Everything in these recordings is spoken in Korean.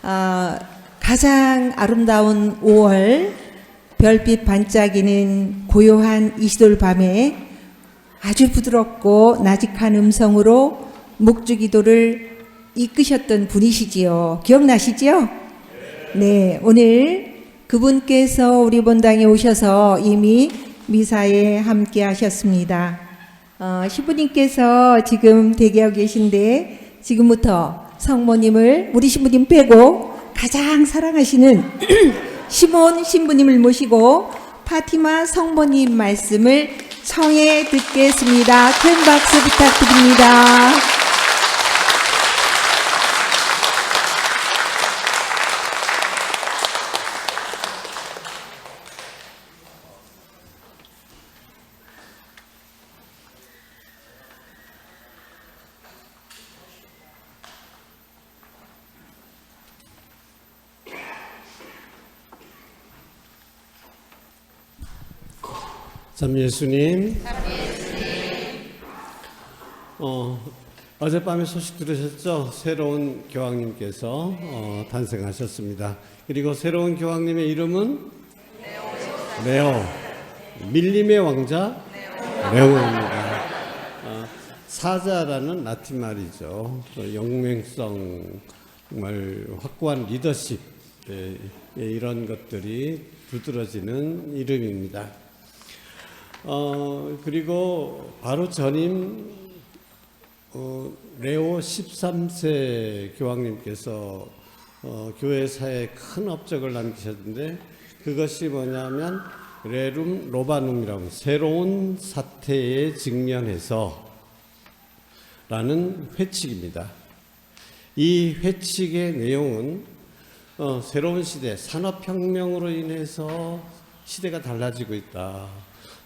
가장 아름다운 5월 별빛 반짝이는 고요한 이시돌 밤에 아주 부드럽고 나직한 음성으로 묵주기도를 이끄셨던 분이시지요. 기억나시죠? 네, 오늘 그분께서 우리 본당에 오셔서 이미 미사에 함께 하셨습니다. 신부님께서 지금 대기하고 계신데 지금부터 성모님을 우리 신부님 빼고 가장 사랑하시는 시몬 신부님을 모시고 파티마 성모님 말씀을 청해 듣겠습니다. 큰 박수 부탁드립니다. 참 예수님. 어젯밤에 소식 들으셨죠? 새로운 교황님께서 탄생하셨습니다. 그리고 새로운 교황님의 이름은 레오. 밀림의 왕자 레오입니다. 사자라는 라틴 말이죠. 영맹성, 정말 확고한 리더십, 이런 것들이 두드러지는 이름입니다. 그리고 바로 전임 레오 13세 교황님께서 교회사에 큰 업적을 남기셨는데, 그것이 뭐냐면 레룸 로바눔이라고, 새로운 사태에 직면해서 라는 회칙입니다. 이 회칙의 내용은 새로운 시대, 산업혁명으로 인해서 시대가 달라지고 있다.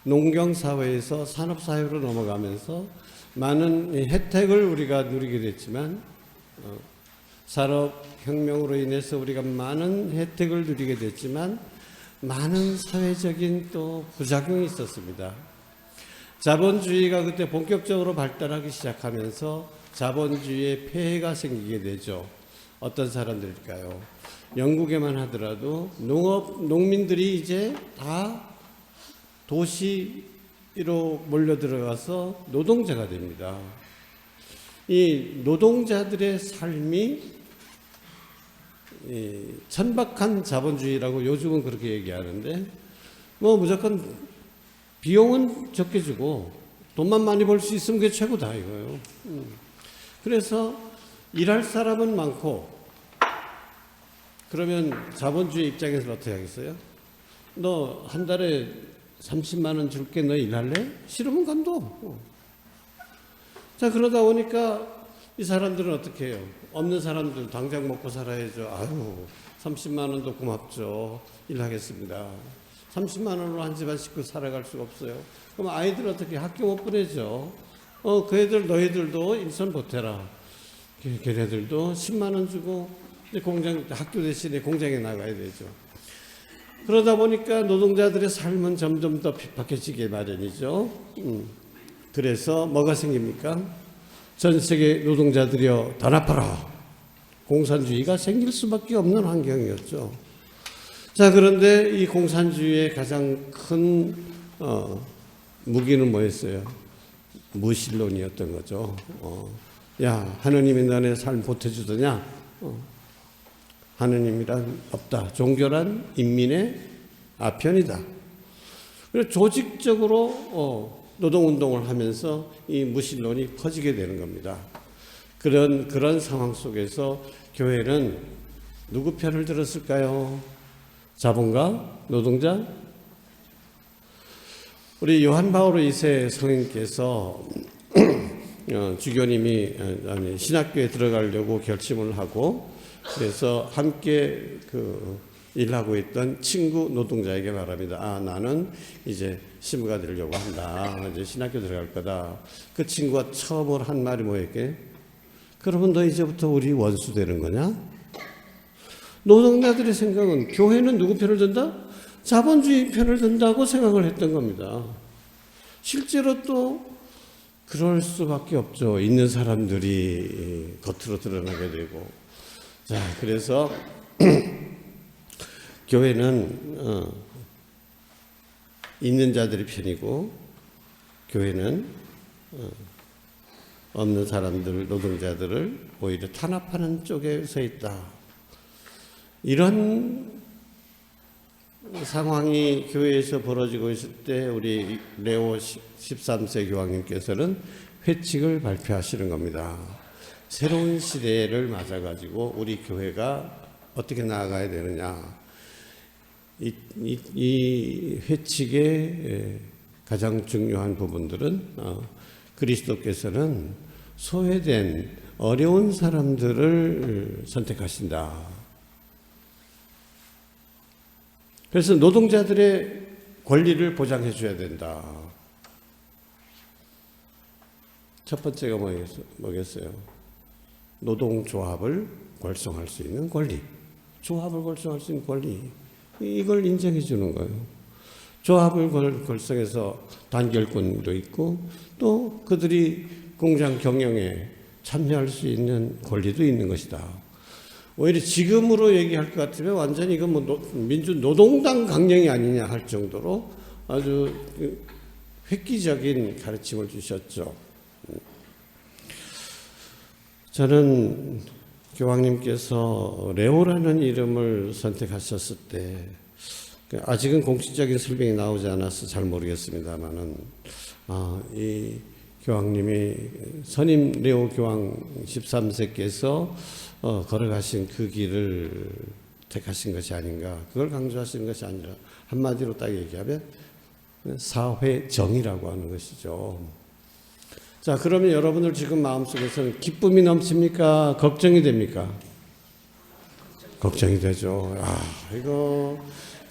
농경사회에서 산업사회로 넘어가면서 많은 혜택을 우리가 누리게 됐지만, 산업혁명으로 인해서 우리가 많은 혜택을 누리게 됐지만 많은 사회적인 또 부작용이 있었습니다. 자본주의가 그때 본격적으로 발달하기 시작하면서 자본주의의 폐해가 생기게 되죠. 어떤 사람들일까요? 영국에만 하더라도 농민들이 이제 다 도시로 몰려 들어가서 노동자가 됩니다. 이 노동자들의 삶이 천박한 자본주의라고 요즘은 그렇게 얘기하는데, 무조건 비용은 적게 주고 돈만 많이 벌 수 있으면 그게 최고다 이거예요. 그래서 일할 사람은 많고, 그러면 자본주의 입장에서 어떻게 하겠어요? 너 한 달에 30만 원 줄게, 너 일할래? 싫으면 간도. 자, 그러다 보니까 이 사람들은 어떻게 해요? 없는 사람들 당장 먹고 살아야죠. 아유, 30만 원도 고맙죠. 일하겠습니다. 30만 원으로 한 집안 식구 살아갈 수가 없어요. 그럼 아이들 어떻게 학교 못 보내죠? 그 애들, 너희들도 일선 보태라. 걔네들도 10만 원 주고 학교 대신에 공장에 나가야 되죠. 그러다 보니까 노동자들의 삶은 점점 더 핍박해지게 마련이죠. 그래서 뭐가 생깁니까? 전 세계 노동자들이여 단합하라. 공산주의가 생길 수밖에 없는 환경이었죠. 자, 그런데 이 공산주의의 가장 큰 무기는 뭐였어요? 무신론이었던 거죠. 야, 하느님이 너네 삶 보태주더냐? 하느님이란 없다. 종교란 인민의 아편이다. 그래서 조직적으로 노동운동을 하면서 이 무신론이 퍼지게 되는 겁니다. 그런 상황 속에서 교회는 누구 편을 들었을까요? 자본가? 노동자? 우리 요한 바오로 2세 성인께서 주교님이 신학교에 들어가려고 결심을 하고, 그래서 함께 일하고 있던 친구 노동자에게 말합니다. 나는 이제 신부가 되려고 한다. 이제 신학교 들어갈 거다. 그 친구가 처음으로 한 말이 뭐였게? 그러면 너 이제부터 우리 원수 되는 거냐? 노동자들의 생각은 교회는 누구 편을 든다? 자본주의 편을 든다고 생각을 했던 겁니다. 실제로 또 그럴 수밖에 없죠. 있는 사람들이 겉으로 드러나게 되고, 자, 그래서 교회는 있는 자들의 편이고 교회는 없는 사람들, 노동자들을 오히려 탄압하는 쪽에 서 있다. 이런 상황이 교회에서 벌어지고 있을 때 우리 레오 13세 교황님께서는 회칙을 발표하시는 겁니다. 새로운 시대를 맞아가지고 우리 교회가 어떻게 나아가야 되느냐. 이 회칙의 가장 중요한 부분들은 그리스도께서는 소외된 어려운 사람들을 선택하신다. 그래서 노동자들의 권리를 보장해 줘야 된다. 첫 번째가 뭐겠어요? 노동조합을 활성화할 수 있는 권리. 조합을 활성화할 수 있는 권리. 이걸 인정해 주는 거예요. 조합을 결성해서 단결권도 있고 또 그들이 공장 경영에 참여할 수 있는 권리도 있는 것이다. 오히려 지금으로 얘기할 것 같으면 완전히 이건 민주노동당 강령이 아니냐 할 정도로 아주 획기적인 가르침을 주셨죠. 저는 교황님께서 레오라는 이름을 선택하셨을 때 아직은 공식적인 설명이 나오지 않아서 잘 모르겠습니다만은 이 교황님이 선임 레오 교황 13세께서 걸어가신 그 길을 택하신 것이 아닌가, 그걸 강조하시는 것이 아니라 한마디로 딱 얘기하면 사회정의라고 하는 것이죠. 자, 그러면 여러분들 지금 마음속에서는 기쁨이 넘칩니까? 걱정이 됩니까? 걱정이 되죠. 이거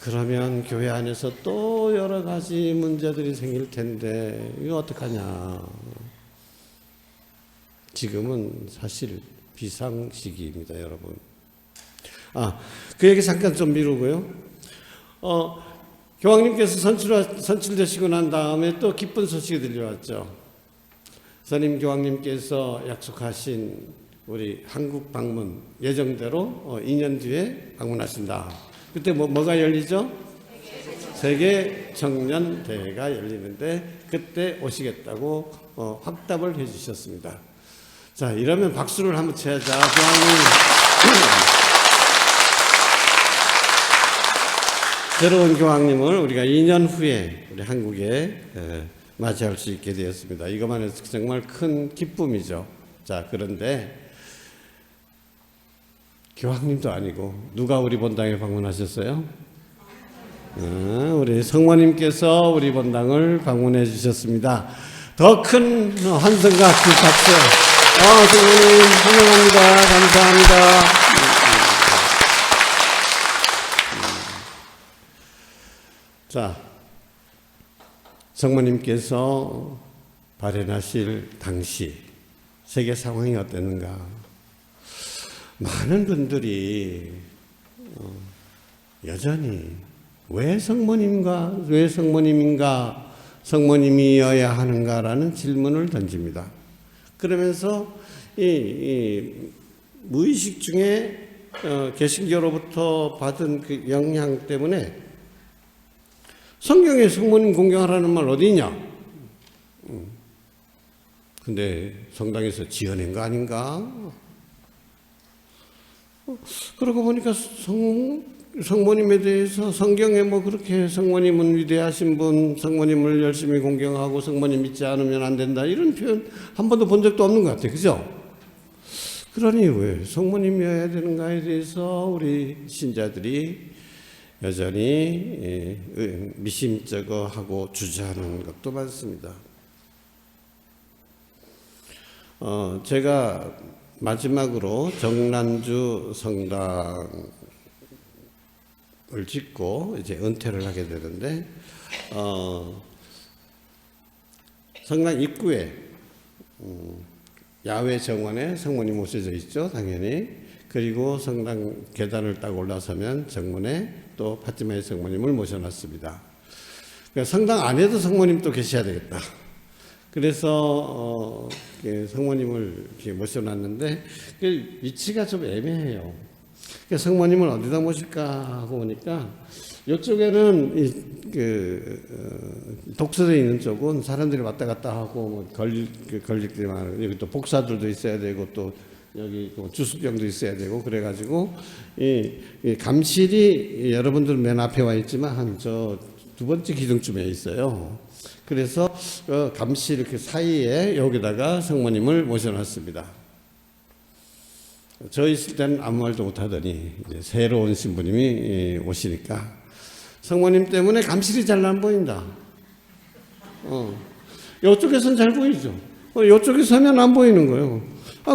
그러면 교회 안에서 또 여러 가지 문제들이 생길 텐데 이거 어떡하냐. 지금은 사실 비상 시기입니다, 여러분. 그 얘기 잠깐 좀 미루고요. 교황님께서 선출되시고 난 다음에 또 기쁜 소식이 들려왔죠. 선임 교황님께서 약속하신 우리 한국 방문 예정대로 2년 뒤에 방문하신다. 그때 뭐가 열리죠? 세계 청년 대회가 열리는데 그때 오시겠다고 확답을 해주셨습니다. 자, 이러면 박수를 한번 쳐야죠. 교황님. 새로운 교황님을 우리가 2년 후에 우리 한국에 맞이할 수 있게 되었습니다. 이것만 해도 정말 큰 기쁨이죠. 자, 그런데 교황님도 아니고 누가 우리 본당에 방문하셨어요? 우리 성모님께서 우리 본당을 방문해 주셨습니다. 더 큰 환성과 큰 박수. 성모님 환영합니다. 감사합니다. 자, 성모님께서 발현하실 당시 세계 상황이 어땠는가? 많은 분들이 여전히 왜 성모님인가, 성모님이어야 하는가라는 질문을 던집니다. 그러면서 이 무의식 중에 개신교로부터 받은 그 영향 때문에 성경에 성모님 공경하라는 말 어디 있냐? 근데 성당에서 지어낸 거 아닌가? 그러고 보니까 성모님에 대해서 성경에 그렇게 성모님은 위대하신 분, 성모님을 열심히 공경하고 성모님 믿지 않으면 안 된다 이런 표현 한 번도 본 적도 없는 것 같아요. 그죠? 그러니 왜 성모님이어야 되는가에 대해서 우리 신자들이 여전히 미심쩍어하고 주저하는 것도 많습니다. 제가 마지막으로 정란주 성당을 짓고 이제 은퇴를 하게 되는데 성당 입구에 야외 정원에 성모님 모셔져 있죠, 당연히. 그리고 성당 계단을 딱 올라서면 정문에 또 파티마의 성모님을 모셔놨습니다. 그러니까 성당 안에도 성모님 또 계셔야 되겠다. 그래서 성모님을 이렇게 모셔놨는데 위치가 좀 애매해요. 그러니까 성모님을 어디다 모실까 하고 보니까 이쪽에는 독서대 있는 쪽은 사람들이 왔다 갔다 하고 뭐 걸릴들이 많아요. 여기 또 복사들도 있어야 되고 또 여기 주수병도 있어야 되고 그래가지고 이 감실이 여러분들 맨 앞에 와 있지만 한 저 두 번째 기둥쯤에 있어요. 그래서 감실 그 사이에 여기다가 성모님을 모셔놨습니다. 저 있을 때는 아무 말도 못하더니 이제 새로 온 신부님이 오시니까 성모님 때문에 감실이 잘 안 보인다. 이쪽에서는 잘 보이죠. 이쪽에 서면 안 보이는 거예요.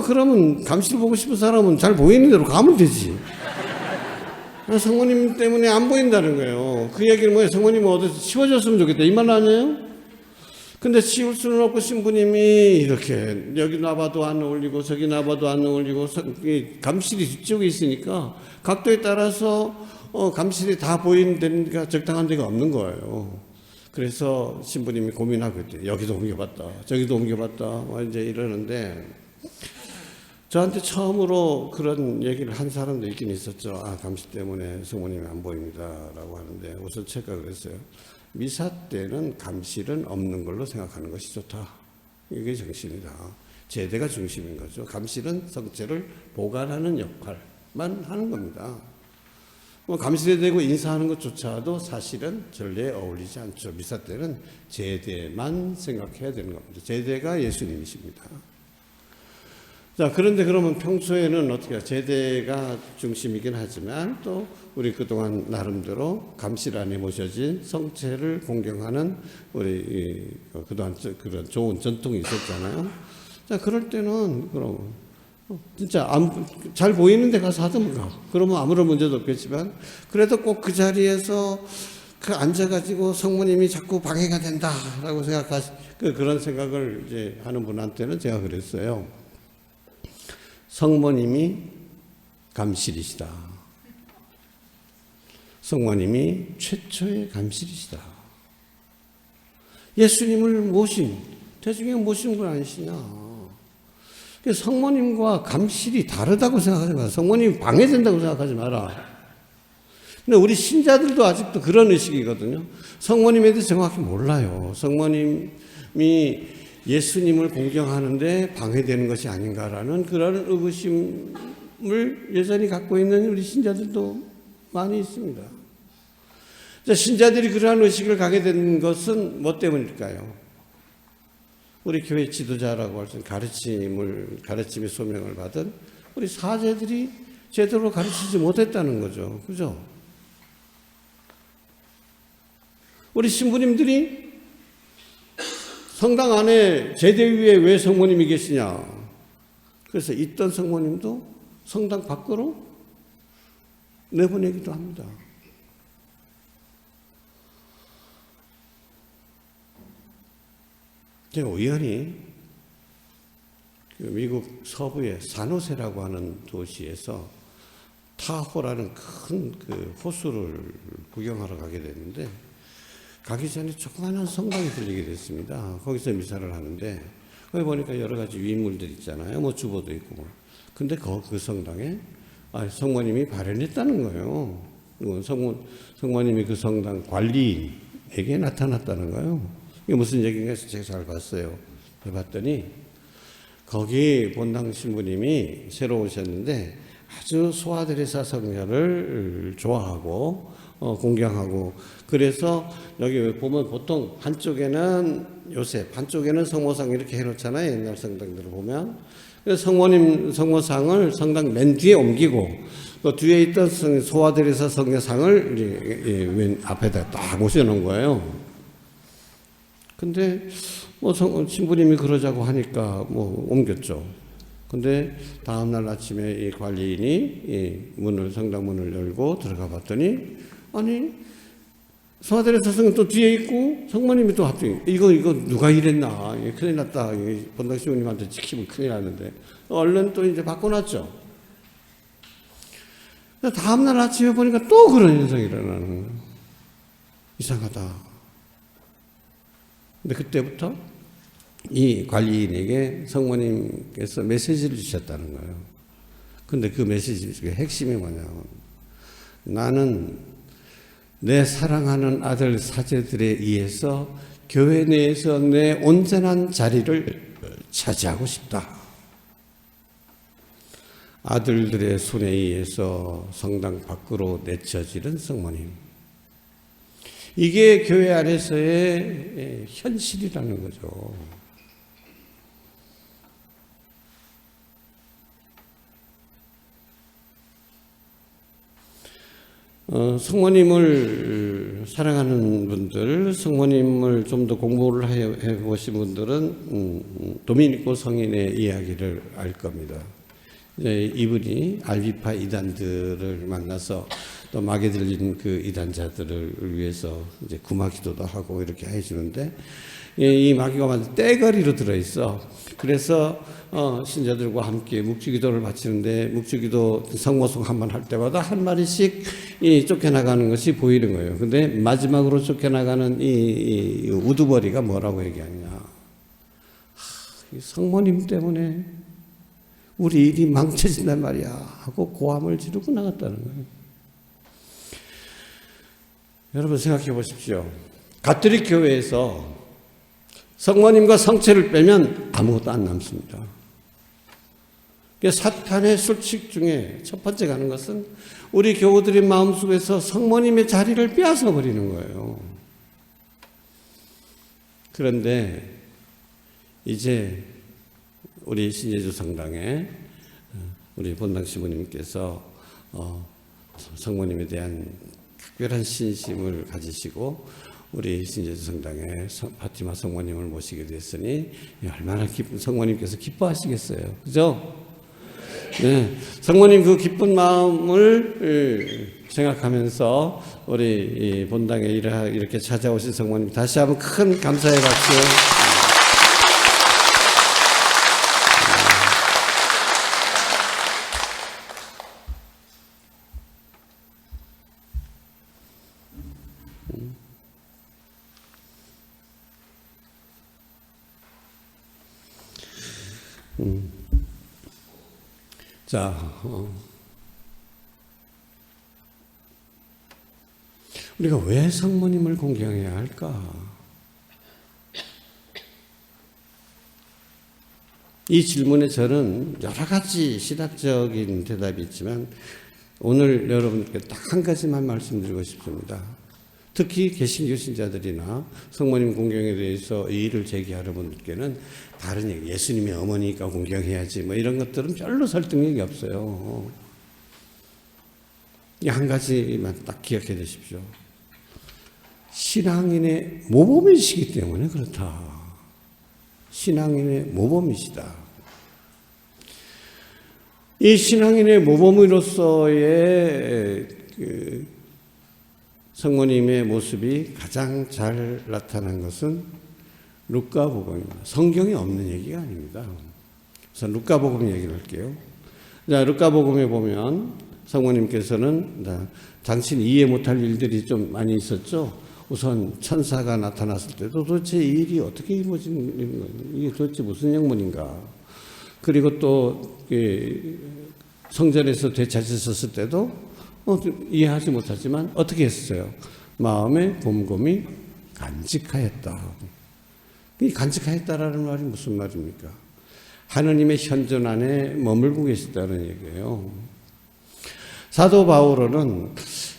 그러면 감실 보고 싶은 사람은 잘 보이는 대로 가면 되지. 성모님 때문에 안 보인다는 거예요. 그 얘기는 뭐예요? 성모님은 어디서 치워줬으면 좋겠다. 이 말 아니에요? 근데 치울 수는 없고 신부님이 이렇게 여기 놔봐도 안 어울리고 저기 놔봐도 안 어울리고 감실이 뒤쪽에 있으니까 각도에 따라서 감실이 다 보이는 데가 적당한 데가 없는 거예요. 그래서 신부님이 고민하고 있대요. 여기도 옮겨봤다 저기도 옮겨봤다 이제 이러는데 저한테 처음으로 그런 얘기를 한 사람도 있긴 있었죠. 감실 때문에 성모님이 안 보입니다 라고 하는데 우선 제가 그랬어요. 미사 때는 감실은 없는 걸로 생각하는 것이 좋다. 이게 정신이다. 제대가 중심인 거죠. 감실은 성체를 보관하는 역할만 하는 겁니다. 감실에 대고 인사하는 것조차도 사실은 전례에 어울리지 않죠. 미사 때는 제대만 생각해야 되는 겁니다. 제대가 예수님이십니다. 자, 그런데 그러면 평소에는 어떻게 해요? 제대가 중심이긴 하지만 또 우리 그동안 나름대로 감실 안에 모셔진 성체를 공경하는 우리 그동안 그런 좋은 전통이 있었잖아요. 자, 그럴 때는 그럼 진짜 잘 보이는 데 가서 하든가. 그러면 아무런 문제도 없겠지만 그래도 꼭 그 자리에서 앉아가지고 성모님이 자꾸 방해가 된다라고 그런 생각을 이제 하는 분한테는 제가 그랬어요. 성모님이 감실이시다. 성모님이 최초의 감실이시다. 예수님을 대중에 모신 분 아니시냐. 성모님과 감실이 다르다고 생각하지 마라. 성모님이 방해된다고 생각하지 마라. 근데 우리 신자들도 아직도 그런 의식이거든요. 성모님에 대해서 정확히 몰라요. 성모님이 예수님을 공경하는데 방해되는 것이 아닌가라는 그런 의구심을 여전히 갖고 있는 우리 신자들도 많이 있습니다. 신자들이 그러한 의식을 갖게 된 것은 뭐 때문일까요? 우리 교회 지도자라고 할 수 있는 가르침의 소명을 받은 우리 사제들이 제대로 가르치지 못했다는 거죠. 그죠? 우리 신부님들이 성당 안에 제대 위에 왜 성모님이 계시냐? 그래서 있던 성모님도 성당 밖으로 내보내기도 합니다. 제가 우연히 미국 서부의 산호세라고 하는 도시에서 타호라는 큰 호수를 구경하러 가게 됐는데 가기 전에 조그마한 성당에 들리게 됐습니다. 거기서 미사를 하는데 거기 보니까 여러 가지 유인물들 있잖아요. 뭐 주보도 있고. 근데 그 성당에 성모님이 발현했다는 거예요. 성모님이 그 성당 관리인에게 나타났다는 거예요. 이게 무슨 얘기인가 해서 제가 잘 봤어요. 해봤더니 거기 본당 신부님이 새로 오셨는데 아주 소아데레사 성녀를 좋아하고 공경하고 그래서 여기 보면 보통 한쪽에는 요셉, 한쪽에는 성모상 이렇게 해놓잖아요. 옛날 성당들을 보면. 그래서 성모상을 성당 맨 뒤에 옮기고 그 뒤에 있던 소아데레사 성녀상을 맨 앞에다 딱 모셔놓은 거예요. 근데 신부님이 그러자고 하니까 옮겼죠. 근데 다음날 아침에 이 관리인이 성당 문을 열고 들어가 봤더니 소아데레사 성은 또 뒤에 있고 성모님이 또 앞뒤에 이거 누가 이랬나 큰일 났다. 본당 신부님한테 지키면 큰일 났는데 얼른 또 이제 바꿔놨죠. 다음날 아침에 보니까 또 그런 현상이 일어나는 거예요. 이상하다. 근데 그때부터 이 관리인에게 성모님께서 메시지를 주셨다는 거예요. 근데 그 메시지 중에 핵심이 뭐냐면 나는 내 사랑하는 아들 사제들에 의해서 교회 내에서 내 온전한 자리를 차지하고 싶다. 아들들의 손에 의해서 성당 밖으로 내쳐지는 성모님. 이게 교회 안에서의 현실이라는 거죠. 성모님을 사랑하는 분들, 성모님을 좀 더 공부를 해보신 분들은 도미니코 성인의 이야기를 알 겁니다. 이분이 알비파 이단들을 만나서 또 마귀 들린 그 이단자들을 위해서 이제 구마 기도도 하고 이렇게 해주는데 이 마귀가 완전 떼거리로 들어있어. 그래서 신자들과 함께 묵주기도를 바치는데 묵주기도 성모송 한 번 할 때마다 한 마리씩 쫓겨나가는 것이 보이는 거예요. 근데 마지막으로 쫓겨나가는 이 우두머리가 뭐라고 얘기하냐. 이 성모님 때문에 우리 일이 망쳐진단 말이야 하고 고함을 지르고 나갔다는 거예요. 여러분 생각해 보십시오. 가톨릭 교회에서 성모님과 성체를 빼면 아무것도 안 남습니다. 사탄의 술칙 중에 첫 번째 가는 것은 우리 교우들의 마음속에서 성모님의 자리를 빼앗아 버리는 거예요. 그런데 이제 우리 신예주 성당에 우리 본당 시부님께서 성모님에 대한 특별한 신심을 가지시고 우리 신예주 성당에 파티마 성모님을 모시게 됐으니 얼마나 성모님께서 기뻐하시겠어요. 그죠? 네, 성모님 그 기쁜 마음을 생각하면서 우리 본당에 이렇게 찾아오신 성모님 다시 한번 큰 감사의 박수. 자, 우리가 왜 성모님을 공경해야 할까? 이 질문에 저는 여러 가지 신학적인 대답이 있지만 오늘 여러분께 딱 한 가지만 말씀드리고 싶습니다. 특히 개신교 신자들이나 성모님 공경에 대해서 이의를 제기하는 분들께는 다른 얘기, 예수님의 어머니니까 공경해야지 뭐 이런 것들은 별로 설득력이 없어요. 이 한 가지만 딱 기억해 두십시오. 신앙인의 모범이시기 때문에 그렇다. 신앙인의 모범이시다. 이 신앙인의 모범으로서의 성모님의 모습이 가장 잘 나타난 것은 루카복음입니다. 성경에 없는 얘기가 아닙니다. 그래서 루카복음 얘기를 할게요. 자, 루카복음에 보면 성모님께서는 당신 이해 못할 일들이 좀 많이 있었죠. 우선 천사가 나타났을 때도 도대체 이 일이 어떻게 이루어지는 거예요? 이게 도대체 무슨 영문인가? 그리고 또 성전에서 되찾으셨을 때도 이해하지 못하지만 어떻게 했어요? 마음에 곰곰이 간직하였다. 이 간직하였다라는 말이 무슨 말입니까? 하느님의 현존 안에 머물고 계시다는 얘기예요. 사도 바울은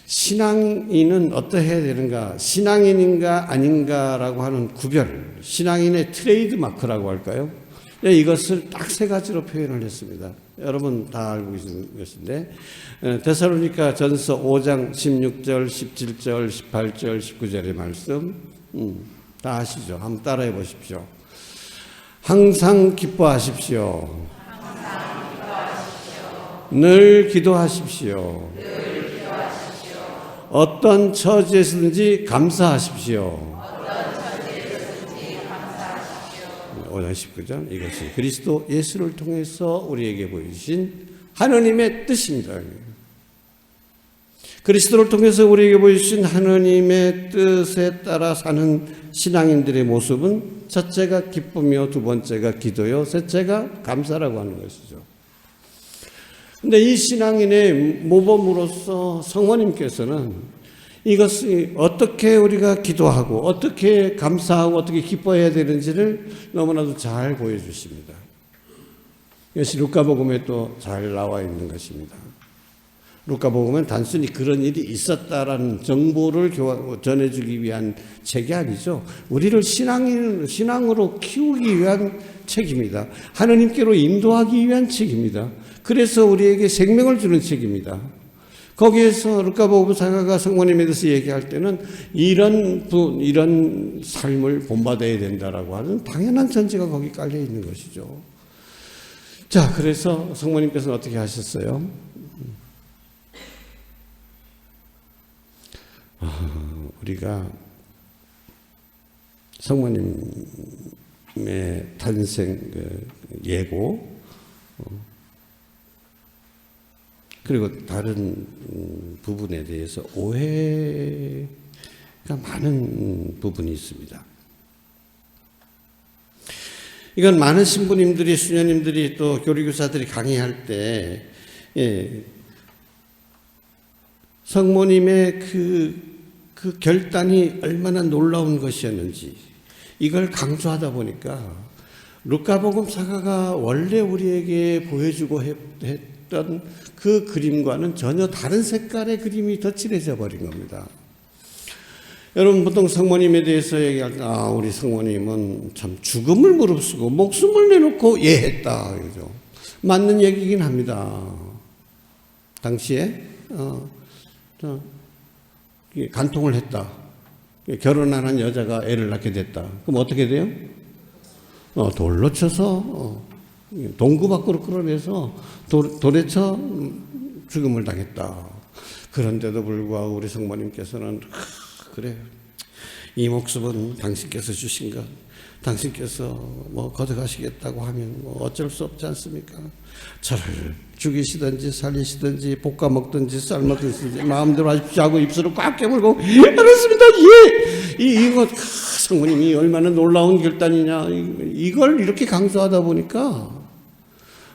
신앙인은 어떠해야 되는가? 신앙인인가 아닌가라고 하는 구별, 신앙인의 트레이드 마크라고 할까요? 이것을 딱 세 가지로 표현을 했습니다. 여러분 다 알고 계신 것인데 데살로니가 전서 5장 16절, 17절, 18절, 19절의 말씀 다 아시죠? 한번 따라해 보십시오. 항상 기뻐하십시오. 늘 기도하십시오. 어떤 처지에서든지 감사하십시오. 5장 19절 이것이 그리스도 예수를 통해서 우리에게 보이신 하느님의 뜻입니다. 그리스도를 통해서 우리에게 보이신 하느님의 뜻에 따라 사는 신앙인들의 모습은 첫째가 기쁨이요, 두 번째가 기도요, 셋째가 감사라고 하는 것이죠. 근데 이 신앙인의 모범으로서 성모님께서는 이것이 어떻게 우리가 기도하고 어떻게 감사하고 어떻게 기뻐해야 되는지를 너무나도 잘 보여주십니다. 이것이 루카복음에 또 잘 나와 있는 것입니다. 루카복음은 단순히 그런 일이 있었다라는 정보를 전해주기 위한 책이 아니죠. 우리를 신앙으로 키우기 위한 책입니다. 하느님께로 인도하기 위한 책입니다. 그래서 우리에게 생명을 주는 책입니다. 거기에서 루카복음 사가가 성모님에 대해서 얘기할 때는 이런 삶을 본받아야 된다라고 하는 당연한 전제가 거기 깔려 있는 것이죠. 자, 그래서 성모님께서는 어떻게 하셨어요? 우리가 성모님의 탄생 예고, 그리고 다른 부분에 대해서 오해가 많은 부분이 있습니다. 이건 많은 신부님들이, 수녀님들이 또 교리교사들이 강의할 때 성모님의 그 결단이 얼마나 놀라운 것이었는지 이걸 강조하다 보니까 루카복음 사가가 원래 우리에게 보여주고 했던 그 그림과는 전혀 다른 색깔의 그림이 덧칠해져 버린 겁니다. 여러분 보통 성모님에 대해서 얘기할 때 우리 성모님은 참 죽음을 무릅쓰고 목숨을 내놓고 예했다, 그죠? 맞는 얘기긴 합니다. 당시에 간통을 했다. 결혼 안 한 여자가 애를 낳게 됐다. 그럼 어떻게 돼요? 돌로 쳐서 동구 밖으로 끌어내서 돌에 쳐 죽음을 당했다. 그런데도 불구하고 우리 성모님께서는 그래, 이 목숨은 당신께서 주신 것, 당신께서 뭐 거둬가시겠다고 하면 뭐 어쩔 수 없지 않습니까? 저를 죽이시든지 살리시든지 볶아 먹든지 삶아든지 마음대로 하십시오 하고 입술을 꽉 깨물고 알았습니다. 예. 이거 성모님이 얼마나 놀라운 결단이냐, 이걸 이렇게 강조하다 보니까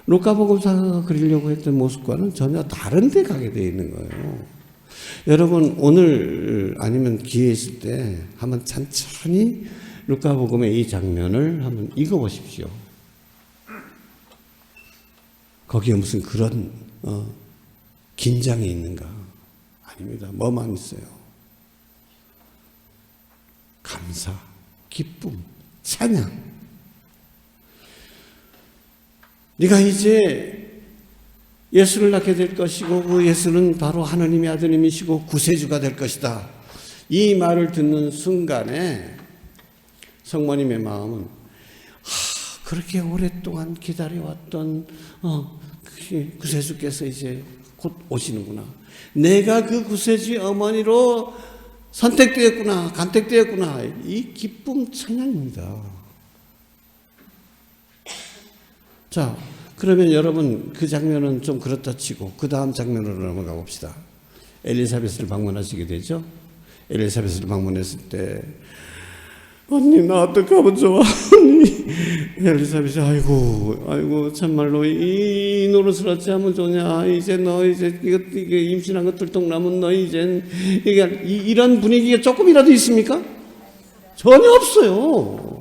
루카복음사가 그리려고 했던 모습과는 전혀 다른 데 가게 되어 있는 거예요. 여러분 오늘 아니면 기회 있을 때 한번 천천히 루카복음의 이 장면을 한번 읽어보십시오. 거기에 무슨 그런 긴장이 있는가? 아닙니다. 뭐만 있어요? 감사, 기쁨, 찬양. 네가 이제 예수를 낳게 될 것이고 그 예수는 바로 하나님의 아드님이시고 구세주가 될 것이다. 이 말을 듣는 순간에 성모님의 마음은 그렇게 오랫동안 기다려왔던 구세주께서 이제 곧 오시는구나. 내가 그 구세주의 어머니로 선택되었구나, 간택되었구나. 이 기쁨 찬양입니다. 자, 그러면 여러분 그 장면은 좀 그렇다 치고 그 다음 장면으로 넘어가 봅시다. 엘리사벳을 방문하시게 되죠. 엘리사벳을 방문했을 때 언니 나 어떡하면 좋아. 언니 엘리사벳이 아이고 참말로 이 노릇을 어찌하면 좋냐. 이제 너 이제 이게 임신한 거 들통나면 너 이제 이게 이런 분위기가 조금이라도 있습니까? 전혀 없어요.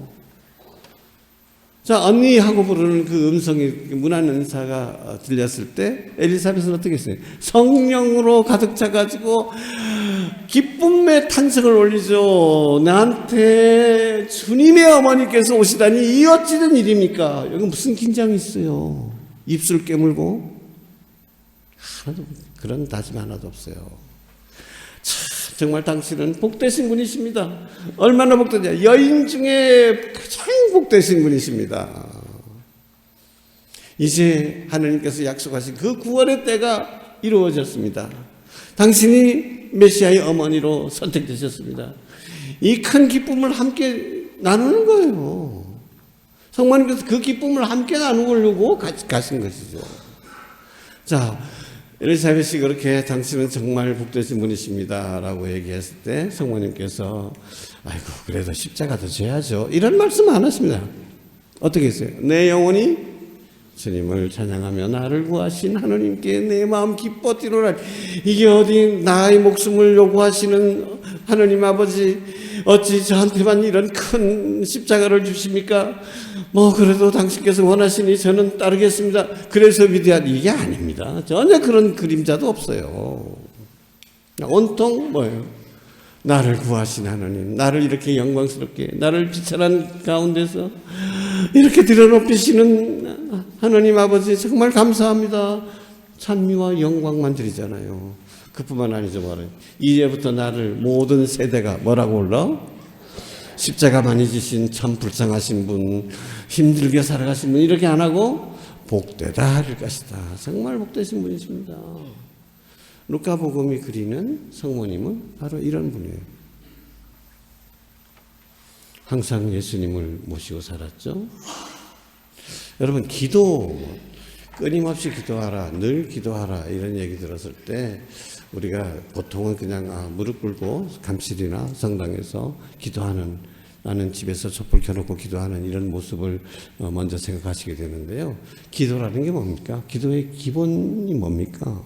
자, 언니하고 부르는 그 음성이 문안 은사가 들렸을 때 엘리사벳은 어떻게 했어요? 성령으로 가득 차가지고 기쁨의 탄성을 올리죠. 나한테 주님의 어머니께서 오시다니 이 어찌된 일입니까? 여기 무슨 긴장이 있어요? 입술 깨물고 하나도 그런 다짐 하나도 없어요. 참, 정말 당신은 복되신 분이십니다. 얼마나 복되냐? 여인 중에 가장 복되신 분이십니다. 이제 하나님께서 약속하신 그 구원의 때가 이루어졌습니다. 당신이 메시아의 어머니로 선택되셨습니다. 이 큰 기쁨을 함께 나누는 거예요. 성모님께서 그 기쁨을 함께 나누려고 가신 것이죠. 자, 엘리사벳이 그렇게 당신은 정말 복되신 분이십니다 라고 얘기했을 때 성모님께서 아이고 그래도 십자가도 져야죠 이런 말씀 안 하십니다. 어떻게 했어요? 내 영혼이 주님을 찬양하며 나를 구하신 하느님께 내 마음 기뻐 뛰노라. 이게 어디 나의 목숨을 요구하시는 하느님 아버지, 어찌 저한테만 이런 큰 십자가를 주십니까? 뭐 그래도 당신께서 원하시니 저는 따르겠습니다. 그래서 위대한 이게 아닙니다. 전혀 그런 그림자도 없어요. 온통 뭐예요? 나를 구하신 하나님, 나를 이렇게 영광스럽게, 나를 비천한 가운데서 이렇게 들여높이시는 하나님 아버지 정말 감사합니다. 찬미와 영광만 드리잖아요. 그뿐만 아니죠. 말해요. 이제부터 나를 모든 세대가 뭐라고 불러? 십자가 많이 지신 참 불쌍하신 분, 힘들게 살아가신 분, 이렇게 안 하고 복되다 할 것이다. 정말 복되신 분이십니다. 루카복음이 그리는 성모님은 바로 이런 분이에요. 항상 예수님을 모시고 살았죠. 여러분, 기도, 끊임없이 기도하라, 늘 기도하라, 이런 얘기 들었을 때 우리가 보통은 그냥 무릎 꿇고 감실이나 성당에서 기도하는, 나는 집에서 촛불 켜놓고 기도하는 이런 모습을 먼저 생각하시게 되는데요. 기도라는 게 뭡니까? 기도의 기본이 뭡니까?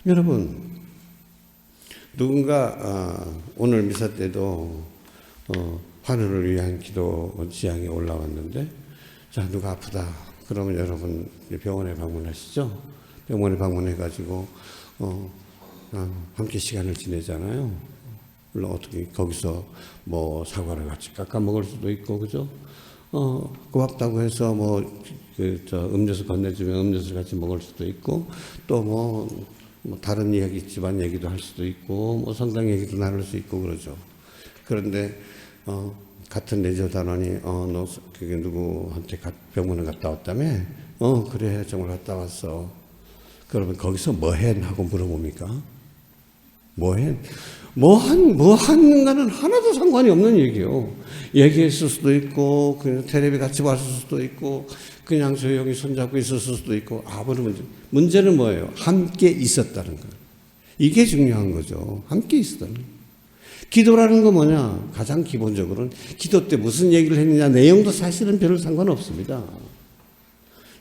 여러분, 누군가 오늘 미사 때도 환우를 위한 기도 지향이 올라왔는데, 자, 누가 아프다 그러면 여러분 병원에 방문하시죠. 병원에 방문해가지고 함께 시간을 지내잖아요. 물론 어떻게 거기서 뭐 사과를 같이 깎아 먹을 수도 있고, 그죠? 고맙다고 해서 음료수 건네주면 음료수를 같이 먹을 수도 있고, 또 뭐 다른 이야기, 집안 얘기도 할 수도 있고, 뭐 성당 얘기도 나눌 수 있고 그러죠. 그런데 같은 레저단원이 너 그게 누구한테 병원에 갔다 왔다며? 그래, 정말 갔다 왔어. 그러면 거기서 뭐 해? 하고 물어봅니까? 뭐 해? 뭐 하는가는 하나도 상관이 없는 얘기요. 얘기했을 수도 있고, 그냥 텔레비 같이 봤을 수도 있고, 그냥 조용히 손잡고 있었을 수도 있고, 아무런 문제는 뭐예요? 함께 있었다는 거예요. 이게 중요한 거죠. 함께 있었다는 거예요. 기도라는 거 뭐냐? 가장 기본적으로는 기도 때 무슨 얘기를 했느냐, 내용도 사실은 별로 상관없습니다.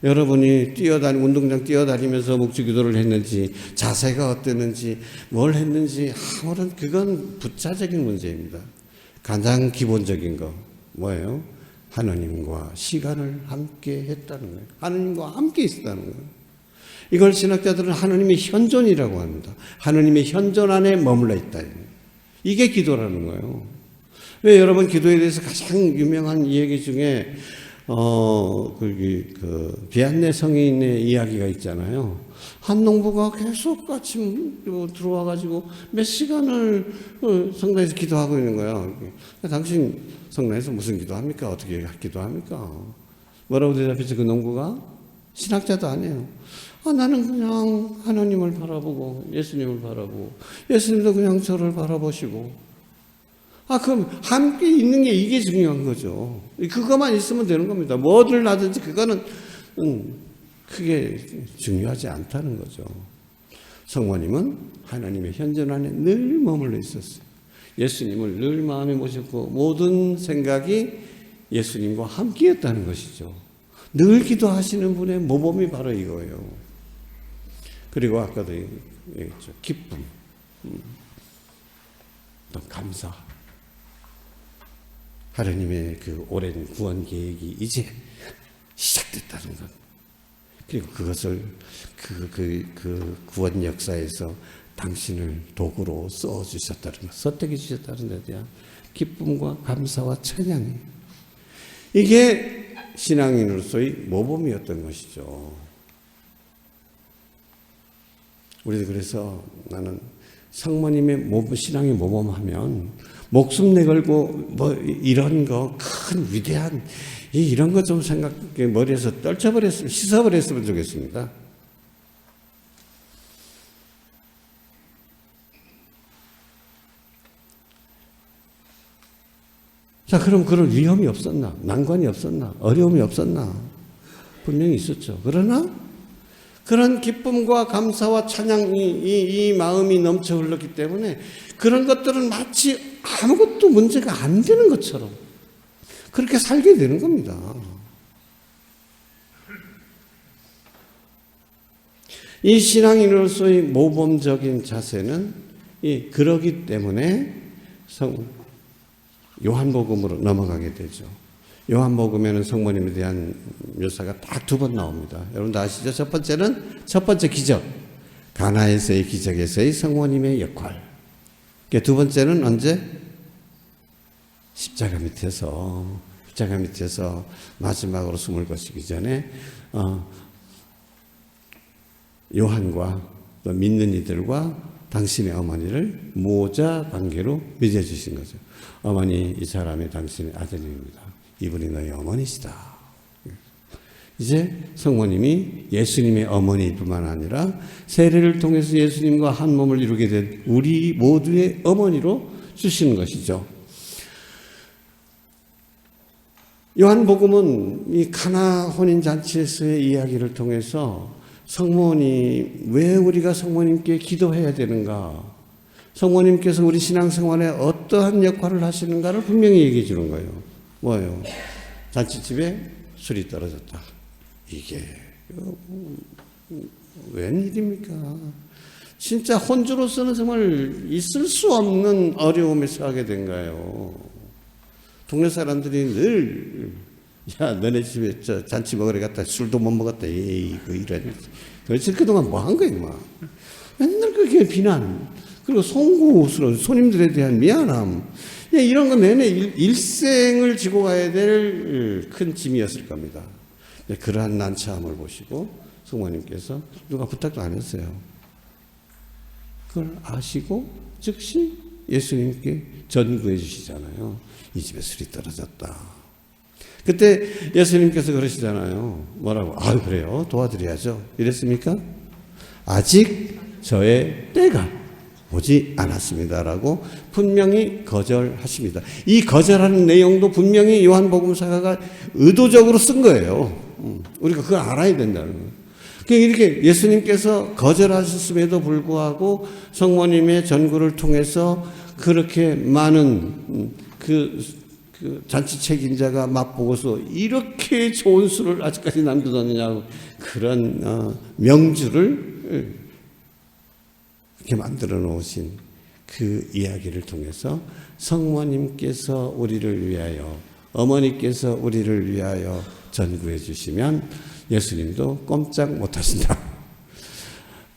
여러분이 운동장 뛰어다니면서 묵주 기도를 했는지, 자세가 어땠는지, 뭘 했는지, 아무런, 그건 부차적인 문제입니다. 가장 기본적인 거, 뭐예요? 하나님과 시간을 함께 했다는 거예요. 하나님과 함께 있었다는 거예요. 이걸 신학자들은 하나님의 현존이라고 합니다. 하나님의 현존 안에 머물러 있다. 이게 기도라는 거예요. 왜 여러분 기도에 대해서 가장 유명한 이야기 중에 비안네 성인의 이야기가 있잖아요. 한 농부가 계속 아침 들어와가지고 몇 시간을 성당에서 기도하고 있는 거야. 당신 성당에서 무슨 기도합니까? 어떻게 기도합니까? 뭐라고 대답했지, 그 농부가? 신학자도 아니에요. 나는 그냥 하나님을 바라보고 예수님을 바라보고 예수님도 그냥 저를 바라보시고, 그럼 함께 있는 게 이게 중요한 거죠. 그것만 있으면 되는 겁니다. 뭐를 하든지 그거는 크게 중요하지 않다는 거죠. 성모님은 하나님의 현존 안에 늘 머물러 있었어요. 예수님을 늘 마음에 모셨고 모든 생각이 예수님과 함께였다는 것이죠. 늘 기도하시는 분의 모범이 바로 이거예요. 그리고 아까도 얘기했죠. 기쁨, 또 감사. 하나님의 그 오랜 구원 계획이 이제 시작됐다는 것. 그리고 그것을 그 구원 역사에서 당신을 도구로 써주셨다는 것, 선택해 주셨다는 데 대한 기쁨과 감사와 찬양이, 이게 신앙인으로서의 모범이었던 것이죠. 우리도 그래서 나는 성모님의 신앙의 모범하면 목숨 내걸고 이런 거 큰 위대한 이런 거 좀 머리에서 씻어버렸으면 좋겠습니다. 자, 그럼 그런 위험이 없었나? 난관이 없었나? 어려움이 없었나? 분명히 있었죠. 그러나 그런 기쁨과 감사와 찬양이 이 마음이 넘쳐 흘렀기 때문에 그런 것들은 마치 아무것도 문제가 안 되는 것처럼, 그렇게 살게 되는 겁니다. 이 신앙인으로서의 모범적인 자세는 그러기 때문에 요한복음으로 넘어가게 되죠. 요한복음에는 성모님에 대한 묘사가 딱 2번 나옵니다. 여러분도 아시죠? 첫 번째 기적, 가나에서의 기적에서의 성모님의 역할. 두 번째는 언제? 십자가 밑에서 마지막으로 숨을 거시기 전에 요한과 또 믿는 이들과 당신의 어머니를 모자 관계로 맺어주신 거죠. 어머니, 이 사람이 당신의 아들입니다. 이분이 너희 어머니시다. 이제 성모님이 예수님의 어머니일 뿐만 아니라 세례를 통해서 예수님과 한 몸을 이루게 된 우리 모두의 어머니로 주시는 것이죠. 요한복음은 이 카나 혼인잔치에서의 이야기를 통해서 성모님, 왜 우리가 성모님께 기도해야 되는가? 성모님께서 우리 신앙생활에 어떠한 역할을 하시는가를 분명히 얘기해 주는 거예요. 뭐예요? 잔치집에 술이 떨어졌다. 이게 웬일입니까? 진짜 혼주로서는 정말 있을 수 없는 어려움에 처하게 된 거예요. 동네 사람들이 늘 야, 너네 집에 저 잔치 먹으러 갔다 술도 못 먹었다. 에이, 이런. 도대체 그동안 뭐 한 거야, 막. 맨날 그게 비난. 그리고 송구스러운 손님들에 대한 미안함. 이런 거 내내 일생을 지고 가야 될 큰 짐이었을 겁니다. 그러한 난처함을 보시고 성모님께서 누가 부탁도 안 했어요. 그걸 아시고 즉시 예수님께 전구해 주시잖아요. 이 집에 술이 떨어졌다. 그때 예수님께서 그러시잖아요. 뭐라고? 아, 그래요? 도와드려야죠. 이랬습니까? 아직 저의 때가 오지 않았습니다라고 분명히 거절하십니다. 이 거절하는 내용도 분명히 요한복음사가가 의도적으로 쓴 거예요. 우리가 그걸 알아야 된다는 거예요. 이렇게 예수님께서 거절하셨음에도 불구하고 성모님의 전구를 통해서 그렇게 많은 그 잔치 책임자가 맛보고서 이렇게 좋은 술을 아직까지 남겨뒀느냐고 그런 명주를 이렇게 만들어 놓으신 그 이야기를 통해서 성모님께서 우리를 위하여, 어머니께서 우리를 위하여 전구해 주시면 예수님도 꼼짝 못 하신다.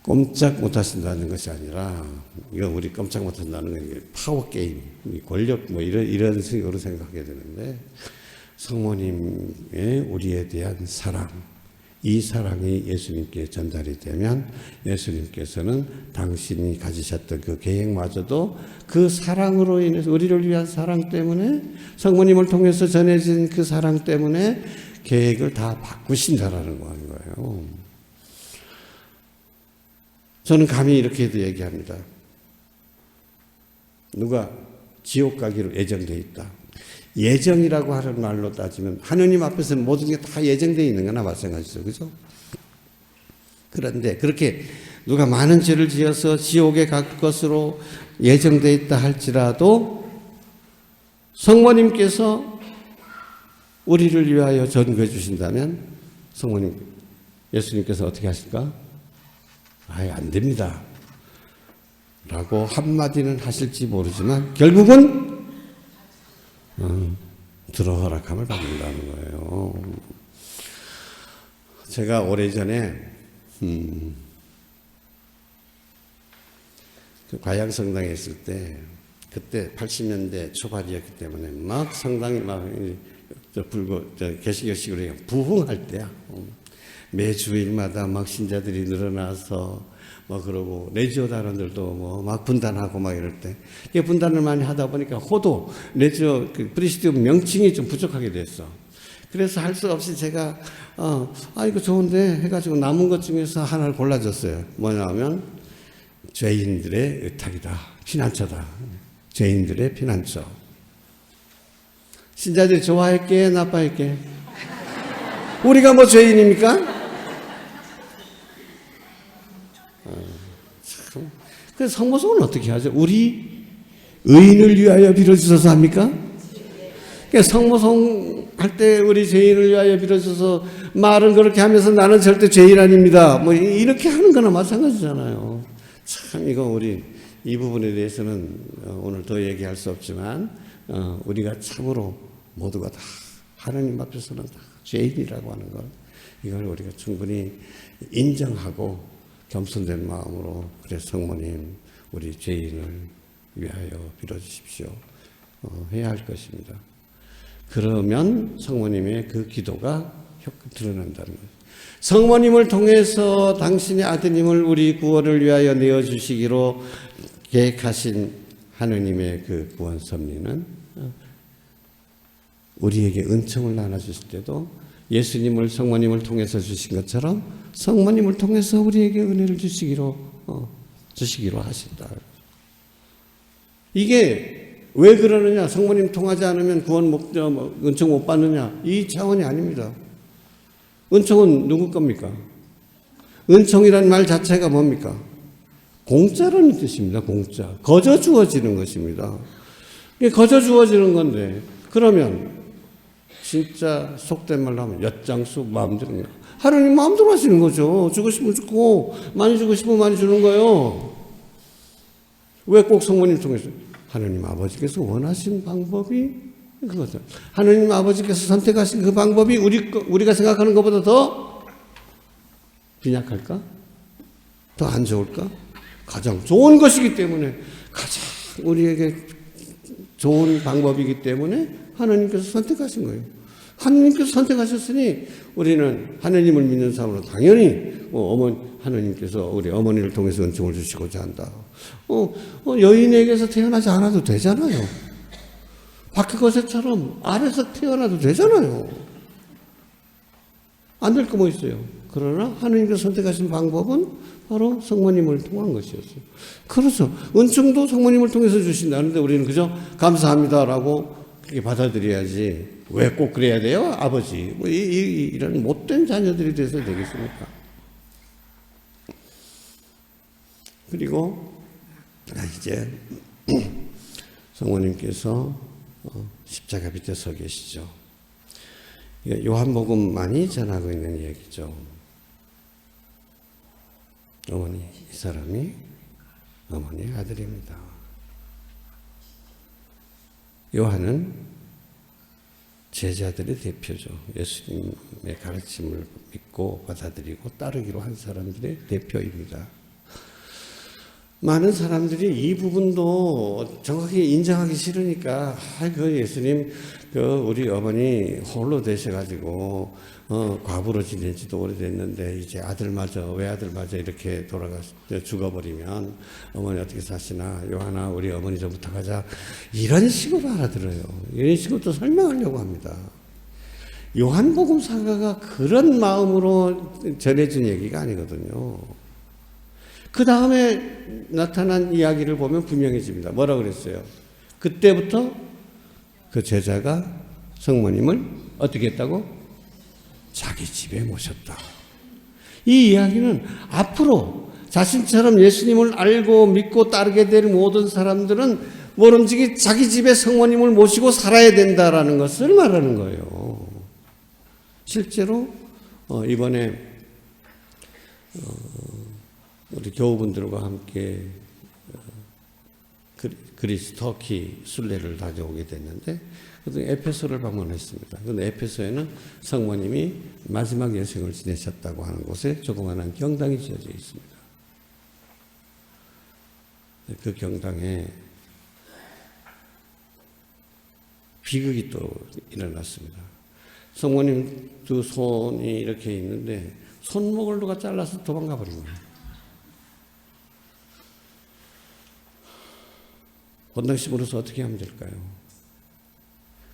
꼼짝 못 하신다는 것이 아니라, 이거 우리 꼼짝 못 한다는 건 파워게임, 권력, 이런 식으로 생각하게 되는데, 성모님의 우리에 대한 사랑, 이 사랑이 예수님께 전달이 되면 예수님께서는 당신이 가지셨던 그 계획마저도 그 사랑으로 인해서, 우리를 위한 사랑 때문에, 성모님을 통해서 전해진 그 사랑 때문에 계획을 다 바꾸신다라는 거예요. 저는 감히 이렇게도 얘기합니다. 누가 지옥 가기로 예정되어 있다. 예정이라고 하는 말로 따지면 하느님 앞에서는 모든 게 다 예정되어 있는 거나 마찬가지죠. 그죠? 그런데 그렇게 누가 많은 죄를 지어서 지옥에 갈 것으로 예정되어 있다 할지라도 성모님께서 우리를 위하여 전구해 주신다면 성모님, 예수님께서 어떻게 하실까? 아예 안 됩니다. 라고 한마디는 하실지 모르지만 결국은 들어 허락함을 받는다는 거예요. 제가 오래전에 그 과양성당에 있을 때, 그때 80년대 초반이었기 때문에 막 성당이 막 개시교식으로 부흥할 때야. 매주일마다 막 신자들이 늘어나서 그러고 레지오 단원들도 막 분단하고 막 이럴 때, 이게 분단을 많이 하다 보니까 호도 레지오 프리시디움 명칭이 좀 부족하게 됐어. 그래서 할 수 없이 제가 이거 좋은데 해가지고 남은 것 중에서 하나를 골라줬어요. 뭐냐면 죄인들의 의탁이다, 피난처다. 죄인들의 피난처. 신자들이 좋아할게, 나빠할게? 우리가 뭐 죄인입니까? 그래서 성모성은 어떻게 하죠? 우리 의인을 위하여 빌어주셔서 합니까? 그러니까 성모송 할 때 우리 죄인을 위하여 빌어줘서 말은 그렇게 하면서 나는 절대 죄인 아닙니다. 뭐 이렇게 하는 거나 마찬가지잖아요. 참 이거 우리 이 부분에 대해서는 오늘 더 얘기할 수 없지만 우리가 참으로 모두가 다 하나님 앞에서는 다 죄인이라고 하는 걸 이걸 우리가 충분히 인정하고 겸손된 마음으로 그래 성모님 우리 죄인을 위하여 빌어주십시오 해야 할 것입니다. 그러면 성모님의 그 기도가 드러난다는 거예요. 성모님을 통해서 당신의 아드님을 우리 구원을 위하여 내어주시기로 계획하신 하느님의 그 구원 섭리는 우리에게 은총을 나눠주실 때도 예수님을 성모님을 통해서 주신 것처럼 성모님을 통해서 우리에게 은혜를 주시기로 하신다. 이게 왜 그러느냐? 성모님 통하지 않으면 구원 은총 못 받느냐? 이 차원이 아닙니다. 은총은 누구 겁니까? 은총이란 말 자체가 뭡니까? 공짜라는 뜻입니다. 공짜. 거저 주어지는 것입니다. 이게 거저 주어지는 건데 그러면 진짜 속된 말로 하면 엿장수 마음대로 하나님 마음대로 하시는 거죠. 주고 싶으면 주고 많이 주고 싶으면 많이 주는 거예요. 왜 꼭 성모님 통해서? 하나님 아버지께서 원하신 방법이 그거죠. 하나님 아버지께서 선택하신 그 방법이 우리가 생각하는 것보다 더 빈약할까? 더 안 좋을까? 가장 좋은 것이기 때문에 가장 우리에게 좋은 방법이기 때문에 하나님께서 선택하신 거예요. 하나님께서 선택하셨으니 우리는 하나님을 믿는 사람으로 당연히 하나님께서 우리 어머니를 통해서 은총을 주시고자 한다. 여인에게서 태어나지 않아도 되잖아요. 바퀴거새처럼 아래서 태어나도 되잖아요. 안 될 거 뭐 있어요. 그러나 하나님께서 선택하신 방법은 바로 성모님을 통한 것이었어요. 그래서 은총도 성모님을 통해서 주신다는데 우리는 그저 감사합니다라고 그렇게 받아들여야지 왜 꼭 그래야 돼요? 아버지 이런 못된 자녀들이 돼서 되겠습니까? 그리고 이제 성모님께서 십자가 밑에 서 계시죠. 요한복음만이 전하고 있는 얘기죠. 어머니, 이 사람이 어머니의 아들입니다. 요한은 제자들의 대표죠. 예수님의 가르침을 믿고 받아들이고 따르기로 한 사람들의 대표입니다. 많은 사람들이 이 부분도 정확히 인정하기 싫으니까 그 예수님 우리 어머니 홀로 되셔가지고 과부로 지낸 지도 오래됐는데 이제 외아들마저 이렇게 죽어버리면 어머니 어떻게 사시나 요한아 우리 어머니 좀 부탁하자 이런 식으로 알아들어요. 이런 식으로 또 설명하려고 합니다. 요한복음사가가 그런 마음으로 전해준 얘기가 아니거든요. 그 다음에 나타난 이야기를 보면 분명해집니다. 뭐라 그랬어요? 그때부터 그 제자가 성모님을 어떻게 했다고? 자기 집에 모셨다. 이 이야기는 앞으로 자신처럼 예수님을 알고 믿고 따르게 될 모든 사람들은 모름지기 자기 집에 성모님을 모시고 살아야 된다라는 것을 말하는 거예요. 실제로 이번에 우리 교우분들과 함께 그리스 터키 순례를 다녀오게 됐는데 에페소를 방문했습니다. 그런데 에페소에는 성모님이 마지막 여생을 지내셨다고 하는 곳에 조그마한 경당이 지어져 있습니다. 그 경당에 비극이 또 일어났습니다. 성모님 두 손이 이렇게 있는데 손목을 누가 잘라서 도망가 버린 거예요. 본당심으로서 어떻게 하면 될까요?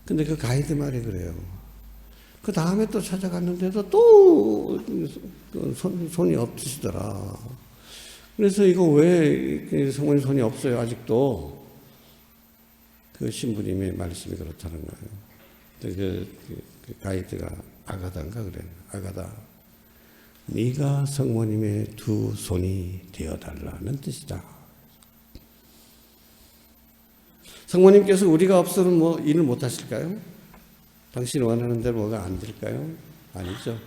근데 그 가이드 말이 그래요. 그 다음에 또 찾아갔는데도 또 손이 없으시더라. 그래서 이거 왜 성모님 손이 없어요? 아직도. 그 신부님의 말씀이 그렇다는 거예요. 그 가이드가 아가다인가 그래요. 아가다. 네가 성모님의 두 손이 되어달라는 뜻이다. 성모님께서 우리가 없으면 일을 못 하실까요? 당신이 원하는 대로 뭐가 안 될까요? 아니죠.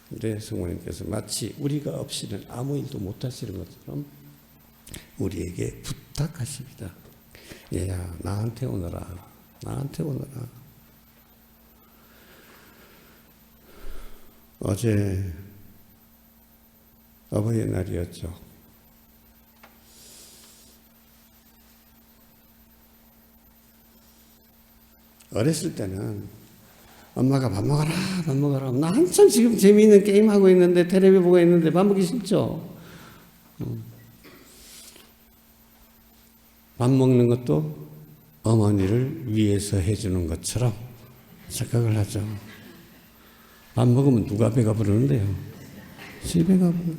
근데 성모님께서 마치 우리가 없이는 아무 일도 못 하시는 것처럼 우리에게 부탁하십니다. 얘야, 나한테 오너라. 나한테 오너라. 어제 어버이날이었죠. 어렸을 때는 엄마가 밥 먹어라, 밥 먹어라. 나 한참 지금 재미있는 게임하고 있는데, 텔레비 보고 있는데 밥 먹기 싫죠. 밥 먹는 것도 어머니를 위해서 해주는 것처럼 착각을 하죠. 밥 먹으면 누가 배가 부르는데요? 지 배가 부르.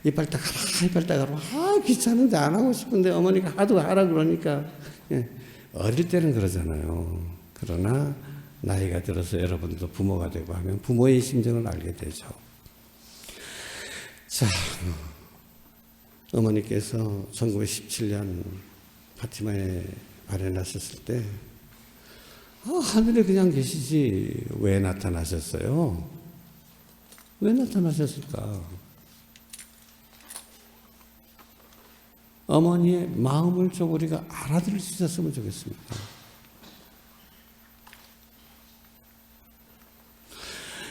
이빨 닦아라, 이빨 닦아라. 아, 귀찮은데 안 하고 싶은데 어머니가 하도 하라 그러니까. 예. 어릴 때는 그러잖아요. 그러나 나이가 들어서 여러분도 부모가 되고 하면 부모의 심정을 알게 되죠. 자, 어머니께서 1917년 파티마에 발해나셨을 때 하늘에 그냥 계시지 왜 나타나셨어요? 왜 나타나셨을까? 어머니의 마음을 좀 우리가 알아들을 수 있었으면 좋겠습니다.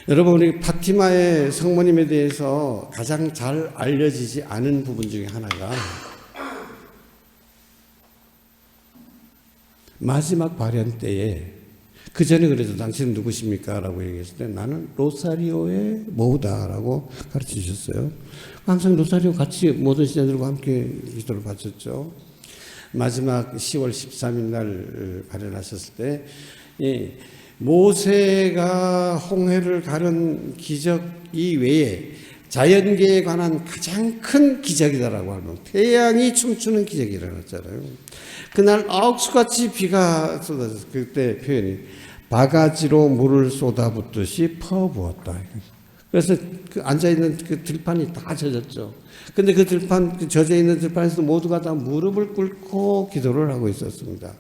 여러분, 우리 파티마의 성모님에 대해서 가장 잘 알려지지 않은 부분 중에 하나가 마지막 발현 때에, 그 전에 그래서 당신은 누구십니까? 라고 얘기했을 때 나는 로사리오의 모우다라고 가르쳐 주셨어요. 항상 로사리오 같이 모든 신자들과 함께 기도를 바쳤죠. 마지막 10월 13일 날 발현하셨을 때 모세가 홍해를 가른 기적 이외에 자연계에 관한 가장 큰 기적이다라고 하면 태양이 춤추는 기적이라고 했잖아요. 그날 억수같이 비가 쏟아졌어요. 그때 표현이 바가지로 물을 쏟아붓듯이 퍼부었다. 그래서 그 앉아있는 그 들판이 다 젖었죠. 근데 그 들판, 그 젖어있는 들판에서 모두가 다 무릎을 꿇고 기도를 하고 있었습니다.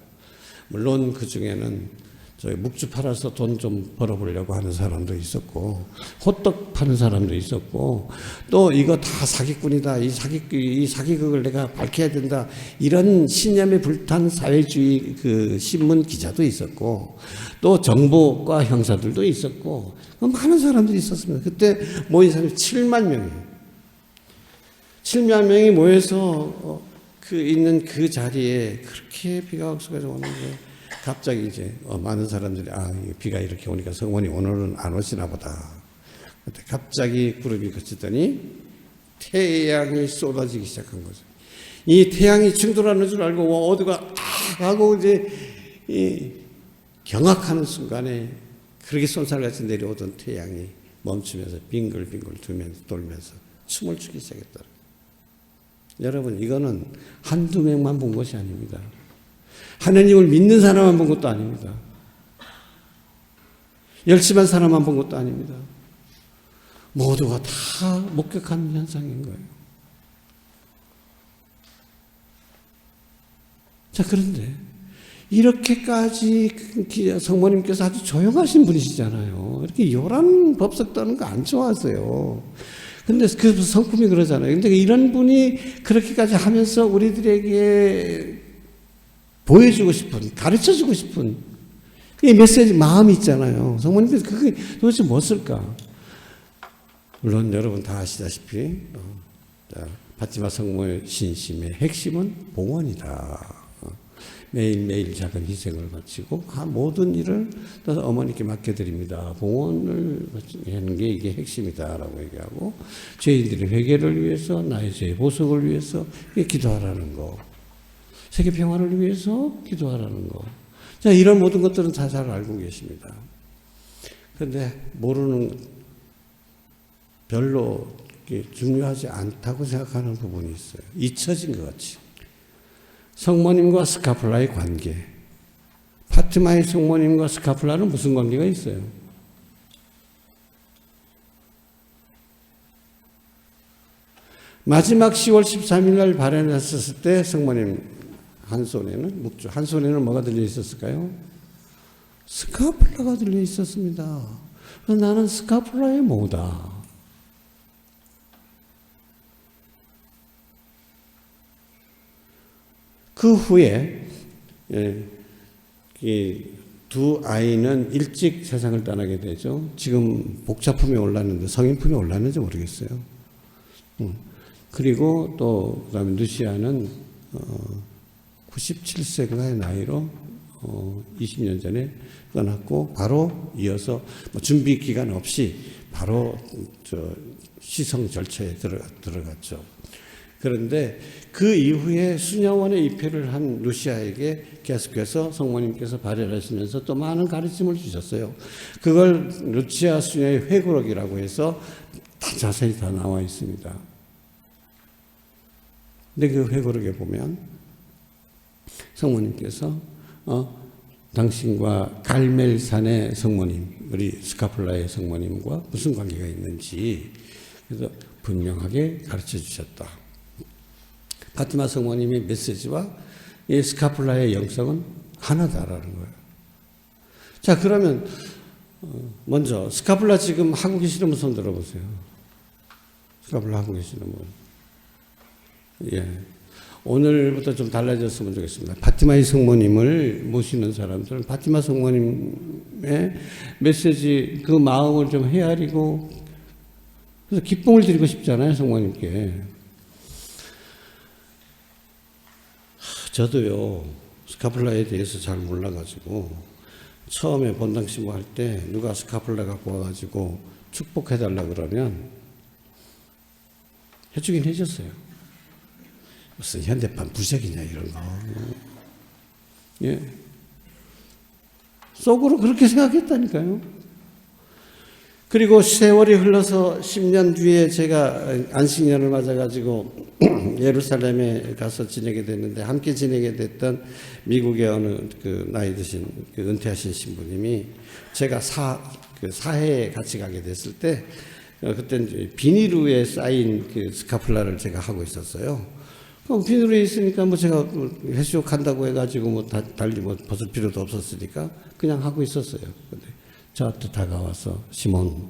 물론 그 중에는 저희 묵주 팔아서 돈 좀 벌어보려고 하는 사람도 있었고, 호떡 파는 사람도 있었고, 또 이거 다 사기꾼이다. 이 사기극을 내가 밝혀야 된다. 이런 신념에 불탄 사회주의 그 신문 기자도 있었고, 또 정보과 형사들도 있었고, 많은 사람들이 있었습니다. 그때 모인 사람이 7만 명이에요. 7만 명이 모여서 있는 그 자리에 그렇게 비가 억수가지 오는데, 갑자기 이제 많은 사람들이 비가 이렇게 오니까 성모님 오늘은 안 오시나 보다. 그때 갑자기 구름이 그치더니 태양이 쏟아지기 시작한 거죠. 이 태양이 충돌하는 줄 알고 어디가 하고 이제 경악하는 순간에 그렇게 쏜살같이 내려오던 태양이 멈추면서 빙글빙글 돌면서 춤을 추기 시작했더라. 여러분, 이거는 한두 명만 본 것이 아닙니다. 하나님을 믿는 사람만 본 것도 아닙니다. 열심한 사람만 본 것도 아닙니다. 모두가 다 목격한 현상인 거예요. 자, 그런데 이렇게까지 성모님께서 아주 조용하신 분이시잖아요. 이렇게 요란 법석 떠는 거 안 좋아하세요. 근데 그 성품이 그러잖아요. 근데 이런 분이 그렇게까지 하면서 우리들에게 보여주고 싶은, 가르쳐주고 싶은 이 메시지, 마음이 있잖아요. 성모님께서 그게 도대체 무엇일까? 물론 여러분 다 아시다시피 파티마 성모의 신심의 핵심은 봉헌이다. 매일매일 작은 희생을 바치고 모든 일을 어머니께 맡겨드립니다. 봉헌을 하는 게 이게 핵심이다라고 얘기하고, 죄인들의 회개를 위해서, 나의 죄의 보석을 위해서 기도하라는 거, 세계 평화를 위해서 기도하라는 거. 자, 이런 모든 것들은 다 잘 알고 계십니다. 그런데 모르는, 별로 중요하지 않다고 생각하는 부분이 있어요. 잊혀진 것 같이. 성모님과 스카플라의 관계. 파티마의 성모님과 스카플라는 무슨 관계가 있어요? 마지막 10월 13일 날 발현했었을 때 성모님 한 손에는 묵주, 한 손에는 뭐가 들려 있었을까요? 스카폴라가 들려 있었습니다. 나는 스카폴라의 뭐다. 그 후에 이 두 아이는 일찍 세상을 떠나게 되죠. 지금 복자품에 올랐는데 성인품에 올랐는지 모르겠어요. 그리고 또 그다음에 루시아는 97세의 나이로 20년 전에 떠났고 바로 이어서 뭐 준비 기간 없이 바로 시성 절차에 들어갔죠. 그런데 그 이후에 수녀원의 입회를 한 루시아에게 계속해서 성모님께서 발현하시면서 또 많은 가르침을 주셨어요. 그걸 루시아 수녀의 회고록이라고 해서 다 자세히 다 나와 있습니다. 근데 그 회고록에 보면 성모님께서 당신과 갈멜산의 성모님, 우리 스카폴라의 성모님과 무슨 관계가 있는지 그래서 분명하게 가르쳐 주셨다. 파티마 성모님의 메시지와 이 스카폴라의 영성은 하나다라는 거예요. 자, 그러면 먼저 스카폴라 지금 하고 계시는 분 손 들어보세요. 스카폴라 하고 계시는 분. 예. 오늘부터 좀 달라졌으면 좋겠습니다. 파티마의 성모님을 모시는 사람들은 파티마 성모님의 메시지 그 마음을 좀 헤아리고 그래서 기쁨을 드리고 싶잖아요, 성모님께. 저도요, 스카폴라에 대해서 잘 몰라가지고 처음에 본당 신고할 때 누가 스카폴라 갖고 와가지고 축복해달라 그러면 해주긴 해줬어요. 무슨 현대판 부적이냐 이런 거. 예. 속으로 그렇게 생각했다니까요. 그리고 세월이 흘러서 10년 뒤에 제가 안식년을 맞아가지고 예루살렘에 가서 지내게 됐는데 함께 지내게 됐던 미국의 어느 그 나이 드신 그 은퇴하신 신부님이 제가 사해에 같이 가게 됐을 때 그때 비닐우에 쌓인 그 스카폴라를 제가 하고 있었어요. 그럼 비닐우에 있으니까 뭐 제가 해수욕한다고 해가지고 뭐 달리 뭐 벗을 필요도 없었으니까 그냥 하고 있었어요. 근데 저한테 다가와서 시몬,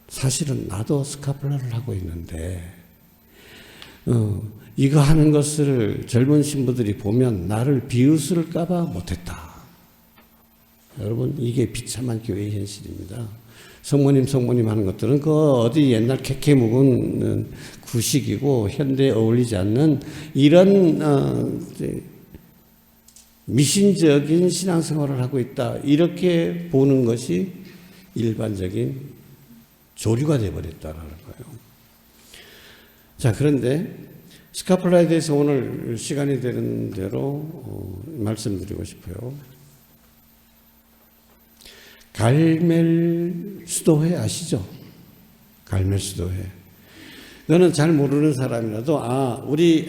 사실은 나도 스카폴라를 하고 있는데 이거 하는 것을 젊은 신부들이 보면 나를 비웃을까봐 못했다. 여러분, 이게 비참한 교회의 현실입니다. 성모님 하는 것들은 그 어디 옛날 캐캐 묵은 구식이고 현대에 어울리지 않는 이런 미신적인 신앙생활을 하고 있다. 이렇게 보는 것이 일반적인 조류가 되어버렸다라는 거예요. 자, 그런데 스카폴라에 대해서 오늘 시간이 되는 대로 말씀드리고 싶어요. 갈멜 수도회 아시죠? 갈멜 수도회. 너는 잘 모르는 사람이라도 우리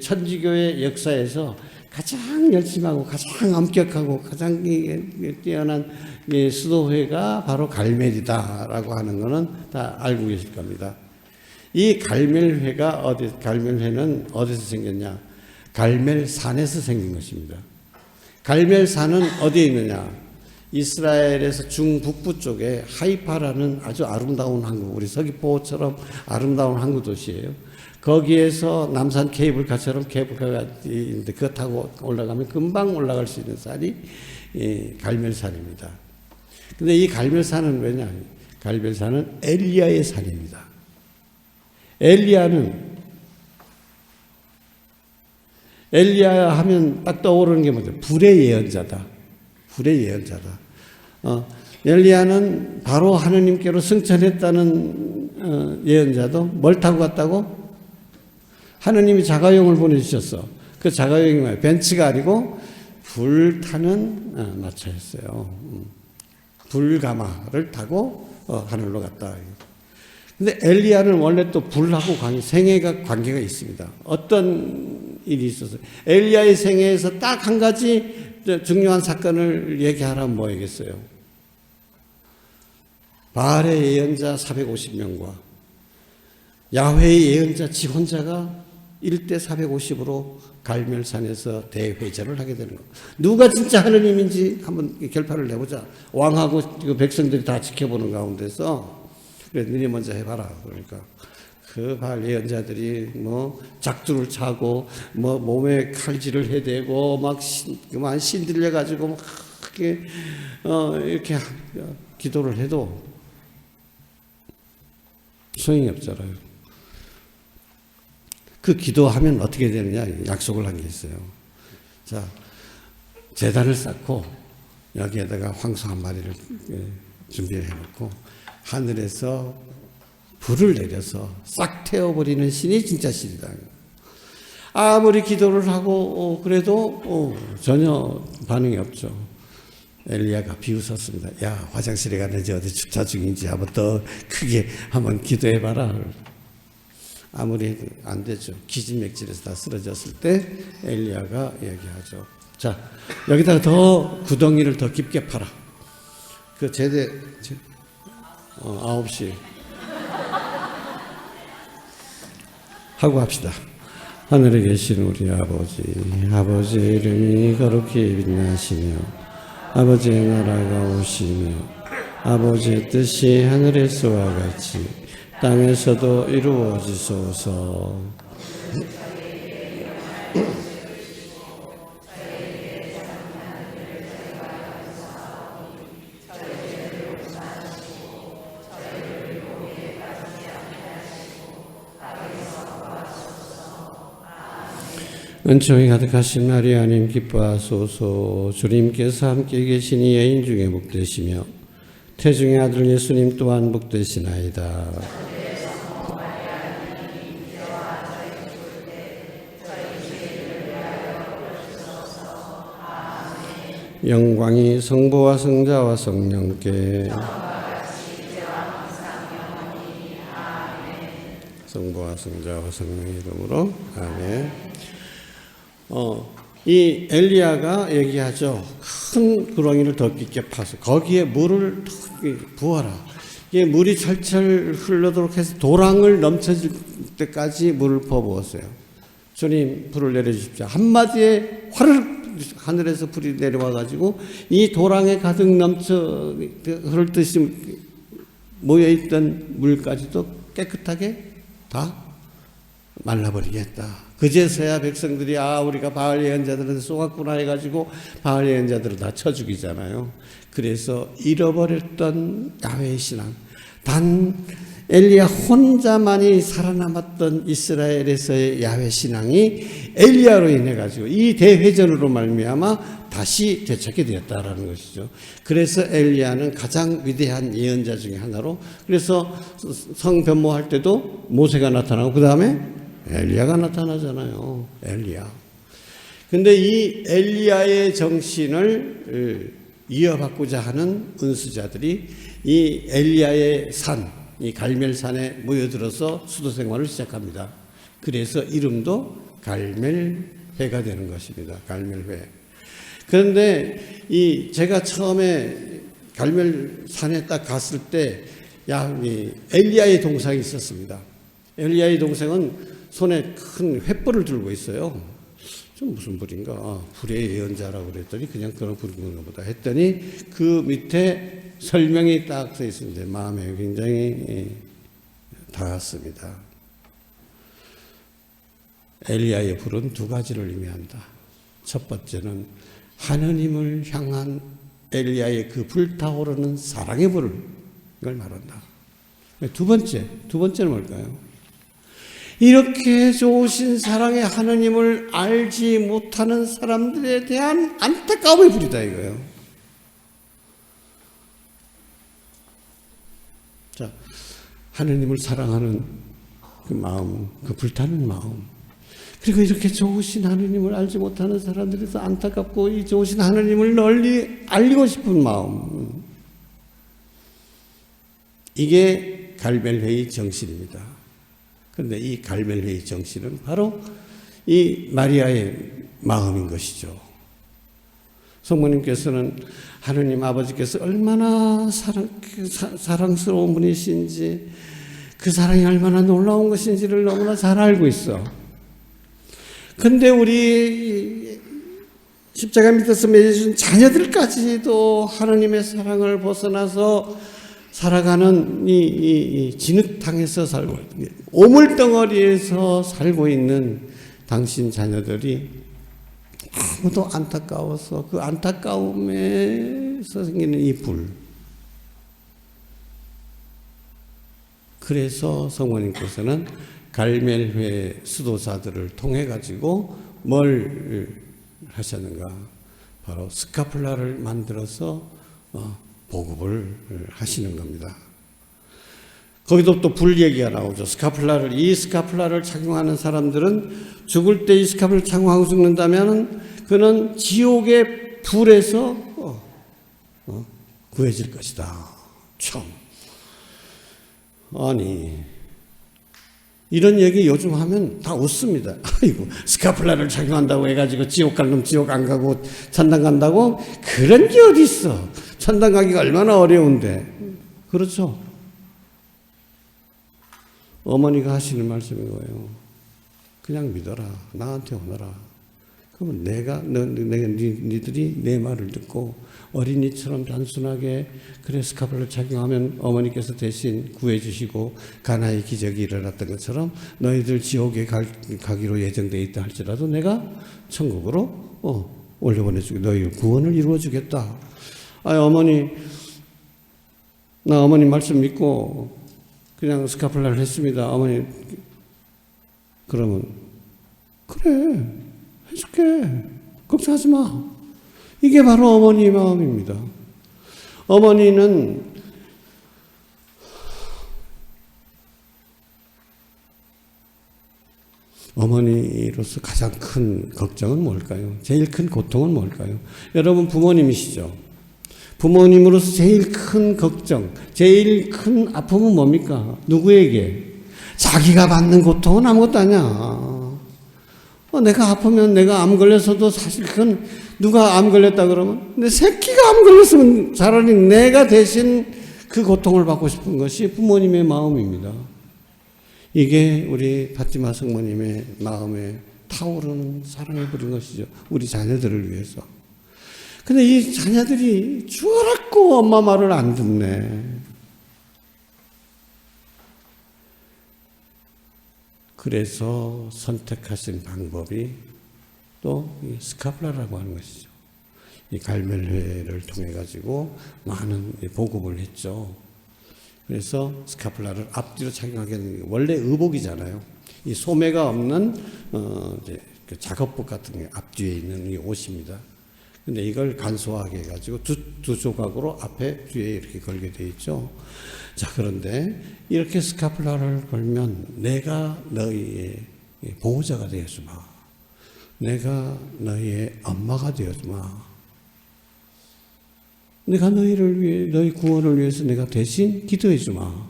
천주교의 역사에서 가장 열심히 하고 가장 엄격하고 가장 뛰어난 수도회가 바로 갈멜이다라고 하는 것은 다 알고 계실 겁니다. 이 갈멜회는 어디서 생겼냐? 갈멜산에서 생긴 것입니다. 갈멜산은 어디에 있느냐? 이스라엘에서 중북부 쪽에 하이파라는 아주 아름다운 항구, 우리 서귀포처럼 아름다운 항구 도시예요. 거기에서 남산 케이블카처럼 케이블카가 있는데 그거 타고 올라가면 금방 올라갈 수 있는 산이 갈멜산입니다. 근데 이 갈멜산은 왜냐? 갈멜산은 엘리야의 산입니다. 엘리야 하면 딱 떠오르는 게 뭐죠? 불의 예언자다. 불의 예언자다. 엘리야는 바로 하느님께로 승천했다는 예언자도 뭘 타고 갔다고? 하느님이 자가용을 보내주셨어. 그 자가용이 뭐예요? 벤츠가 아니고 불타는 마차였어요. 불가마를 타고 하늘로 갔다. 근데 엘리야는 원래 또 불하고 생애가 관계가 있습니다. 어떤 일이 있었어요? 엘리야의 생애에서 딱 한 가지 중요한 사건을 얘기하라면 뭐겠어요? 바알의 예언자 450명과 야훼의 예언자 지 혼자가 1대 450으로 갈멜산에서 대회전을 하게 되는 거예요. 누가 진짜 하느님인지 한번 결판을 내보자. 왕하고 그 백성들이 다 지켜보는 가운데서 그래 너희 먼저 해봐라. 그러니까 그 바알 예언자들이 뭐 작두를 차고 뭐 몸에 칼질을 해대고 막 신들려 가지고 막 이렇게 기도를 해도 소용이 없잖아요. 그 기도하면 어떻게 되느냐 약속을 한 게 있어요. 자, 제단을 쌓고 여기에다가 황소 한 마리를 준비해 놓고 하늘에서 불을 내려서 싹 태워버리는 신이 진짜 신이다. 아무리 기도를 하고 그래도 전혀 반응이 없죠. 엘리야가 비웃었습니다. 야, 화장실에 갔는지 어디 주차 중인지 한번 더 크게 한번 기도해봐라. 아무리 안 되죠. 기진맥진해서 다 쓰러졌을 때 엘리야가 얘기하죠. 자, 여기다가 더 구덩이를 더 깊게 파라. 그 제대 9시 하고 합시다. 하늘에 계신 우리 아버지 이름이 거룩히 빛나시며 아버지의 나라가 오시며 아버지의 뜻이 하늘에서와 같이 땅에서도 이루어지소서. 은총이 가득하신 마리아님 기뻐하소서. 주님께서 함께 계시니 여인 중에 복되시며 태중의 아들 예수님 또한 복되시나이다. 영광이 성부와 성자와 성령께 성부와 성자와 성령의 이름으로 아멘. 이 엘리야가 얘기하죠. 큰 구렁이를 더 깊게 파서 거기에 물을 부어라. 이게 물이 철철 흘러도록 해서 도랑을 넘쳐질 때까지 물을 퍼부었어요. 주님 불을 내려주십시오. 한마디에 화르륵 하늘에서 불이 내려와 가지고 이 도랑에 가득 넘쳐 흐르듯이 모여있던 물까지도 깨끗하게 다 말라버리겠다. 그제서야 백성들이 우리가 바알 예언자들한테 쏘았구나 해가지고 바알 예언자들을 다 쳐 죽이잖아요. 그래서 잃어버렸던 야훼의 신앙, 단 엘리야 혼자만이 살아남았던 이스라엘에서의 야훼 신앙이 엘리야로 인해 가지고 이 대회전으로 말미암아 다시 되찾게 되었다라는 것이죠. 그래서 엘리야는 가장 위대한 예언자 중에 하나로, 그래서 성 변모할 때도 모세가 나타나고 그 다음에 엘리야가 나타나잖아요. 엘리야. 근데 이 엘리야의 정신을 이어받고자 하는 은수자들이 이 엘리야의 산, 이 갈멜산에 모여들어서 수도 생활을 시작합니다. 그래서 이름도 갈멜회가 되는 것입니다. 갈멜회. 그런데 제가 처음에 갈멜산에 딱 갔을 때 엘리야의 동상이 있었습니다. 엘리야의 동생은 손에 큰 횃불을 들고 있어요. 좀 무슨 불인가? 불의 예언자라고 그랬더니 그냥 그런 불인가 보다 했더니 그 밑에 설명이 딱 써 있었는데 마음에 굉장히 닿았습니다. 엘리야의 불은 두 가지를 의미한다. 첫 번째는 하느님을 향한 엘리야의 그 불타오르는 사랑의 불을 말한다. 두 번째는 뭘까요? 이렇게 좋으신 사랑의 하느님을 알지 못하는 사람들에 대한 안타까움의 불이다 이거예요. 자, 하느님을 사랑하는 그 마음, 그 불타는 마음, 그리고 이렇게 좋으신 하느님을 알지 못하는 사람들에서 안타깝고 이 좋으신 하느님을 널리 알리고 싶은 마음, 이게 갈멜회의 정신입니다. 그런데 이 갈멜회의 정신은 바로 이 마리아의 마음인 것이죠. 성모님께서는 하느님 아버지께서 얼마나 사랑스러운 분이신지, 그 사랑이 얼마나 놀라운 것인지를 너무나 잘 알고 있어. 근데 우리 십자가 밑에서 맺어준 자녀들까지도 하나님의 사랑을 벗어나서 살아가는 이 진흙탕에서 살고, 오물덩어리에서 살고 있는 당신 자녀들이 아무도 안타까워서 그 안타까움에서 생기는 이 불. 그래서 성모님께서는 갈멜회 수도사들을 통해 가지고 뭘 하셨는가? 바로 스카플라를 만들어서 보급을 하시는 겁니다. 거기도 또 불 얘기가 나오죠. 이 스카플라를 착용하는 사람들은 죽을 때 이 스카플라를 착용하고 죽는다면 그는 지옥의 불에서 구해질 것이다. 참. 아니, 이런 얘기 요즘 하면 다 웃습니다. 아이고, 스카플라를 착용한다고 해가지고 지옥 갈 놈 지옥 안 가고 천당 간다고? 그런 게 어디 있어. 천당 가기가 얼마나 어려운데. 그렇죠? 어머니가 하시는 말씀인 거예요. 그냥 믿어라. 나한테 오너라. 그러면 니들이 내 말을 듣고 어린이처럼 단순하게 그래 스카플라를 착용하면 어머니께서 대신 구해주시고 가나의 기적이 일어났던 것처럼 너희들 지옥에 가기로 예정되어 있다 할지라도 내가 천국으로 올려보내주고 너희 구원을 이루어주겠다. 어머니, 나 어머니 말씀 믿고 그냥 스카플라를 했습니다. 어머니, 그러면 그래 해줄게. 걱정하지 마. 이게 바로 어머니의 마음입니다. 어머니는 어머니로서 가장 큰 걱정은 뭘까요? 제일 큰 고통은 뭘까요? 여러분 부모님이시죠? 부모님으로서 제일 큰 걱정, 제일 큰 아픔은 뭡니까? 누구에게? 자기가 받는 고통은 아무것도 아니야. 내가 아프면 내가 암 걸려서도 사실 그건 누가 암 걸렸다 그러면 내 새끼가 암 걸렸으면 차라리 내가 대신 그 고통을 받고 싶은 것이 부모님의 마음입니다. 이게 우리 파티마 성모님의 마음에 타오르는 사랑을 부린 것이죠. 우리 자녀들을 위해서. 근데 이 자녀들이 죽어라고 엄마 말을 안 듣네. 그래서 선택하신 방법이 또 이 스카플라라고 하는 것이죠. 이 갈멜회를 통해 가지고 많은 보급을 했죠. 그래서 스카플라를 앞뒤로 착용하게 하는 게 원래 의복이잖아요. 이 소매가 없는 이제 그 작업복 같은 게 앞뒤에 있는 이 옷입니다. 근데 이걸 간소하게 해가지고 두 조각으로 앞에 뒤에 이렇게 걸게 돼 있죠. 자, 그런데 이렇게 스카플라를 걸면 내가 너희의 보호자가 되어주마. 내가 너희의 엄마가 되어주마. 내가 너희를 위해, 너희 구원을 위해서 내가 대신 기도해주마.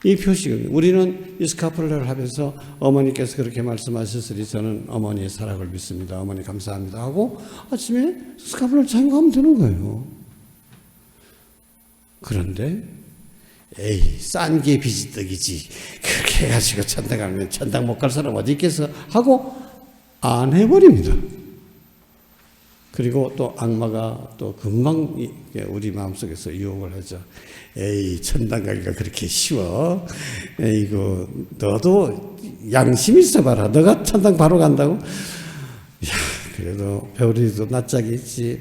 이 표식은 우리는 이 스카플라를 하면서 어머니께서 그렇게 말씀하셨으니 저는 어머니의 사랑을 믿습니다. 어머니 감사합니다 하고 아침에 스카플라를 착용하면 되는 거예요. 그런데 에이 싼 게 비지떡이지 그렇게 해가지고 천당 가면 천당 못 갈 사람 어디 있겠어 하고 안 해버립니다. 그리고 또 악마가 또 금방 우리 마음속에서 유혹을 하죠. 에이 천당 가기가 그렇게 쉬워? 에이고 너도 양심 있어봐라. 너가 천당 바로 간다고? 야 그래도 배우리도 낯짝이 있지.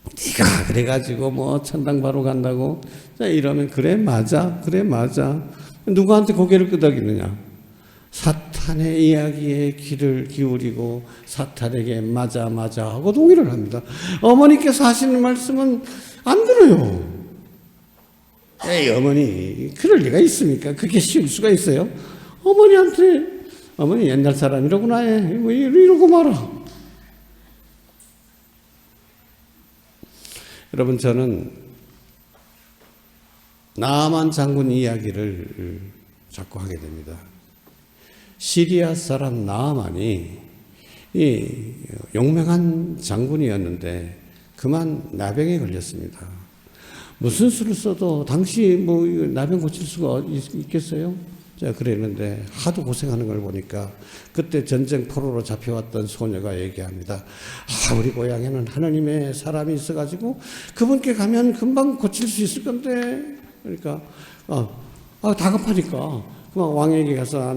네가 그래가지고 뭐 천당 바로 간다고? 자 이러면 그래 맞아. 누구한테 고개를 끄덕이느냐? 사탄의 이야기에 귀를 기울이고 사탄에게 맞아 하고 동의를 합니다. 어머니께서 하시는 말씀은 안 들어요. 에이 어머니 그럴 리가 있습니까? 그렇게 쉬울 수가 있어요? 어머니한테 어머니 옛날 사람이라구나 뭐 이러고 말아. 여러분 저는 나만 장군 이야기를 자꾸 하게 됩니다. 시리아 사람 나아만이 이 용맹한 장군이었는데 그만 나병에 걸렸습니다. 무슨 수를 써도 당시 뭐 나병 고칠 수가 있겠어요? 자, 그랬는데 하도 고생하는 걸 보니까 그때 전쟁 포로로 잡혀왔던 소녀가 얘기합니다. 우리 고향에는 하나님의 사람이 있어가지고 그분께 가면 금방 고칠 수 있을 건데. 그러니까 다급하니까 그만 왕에게 가서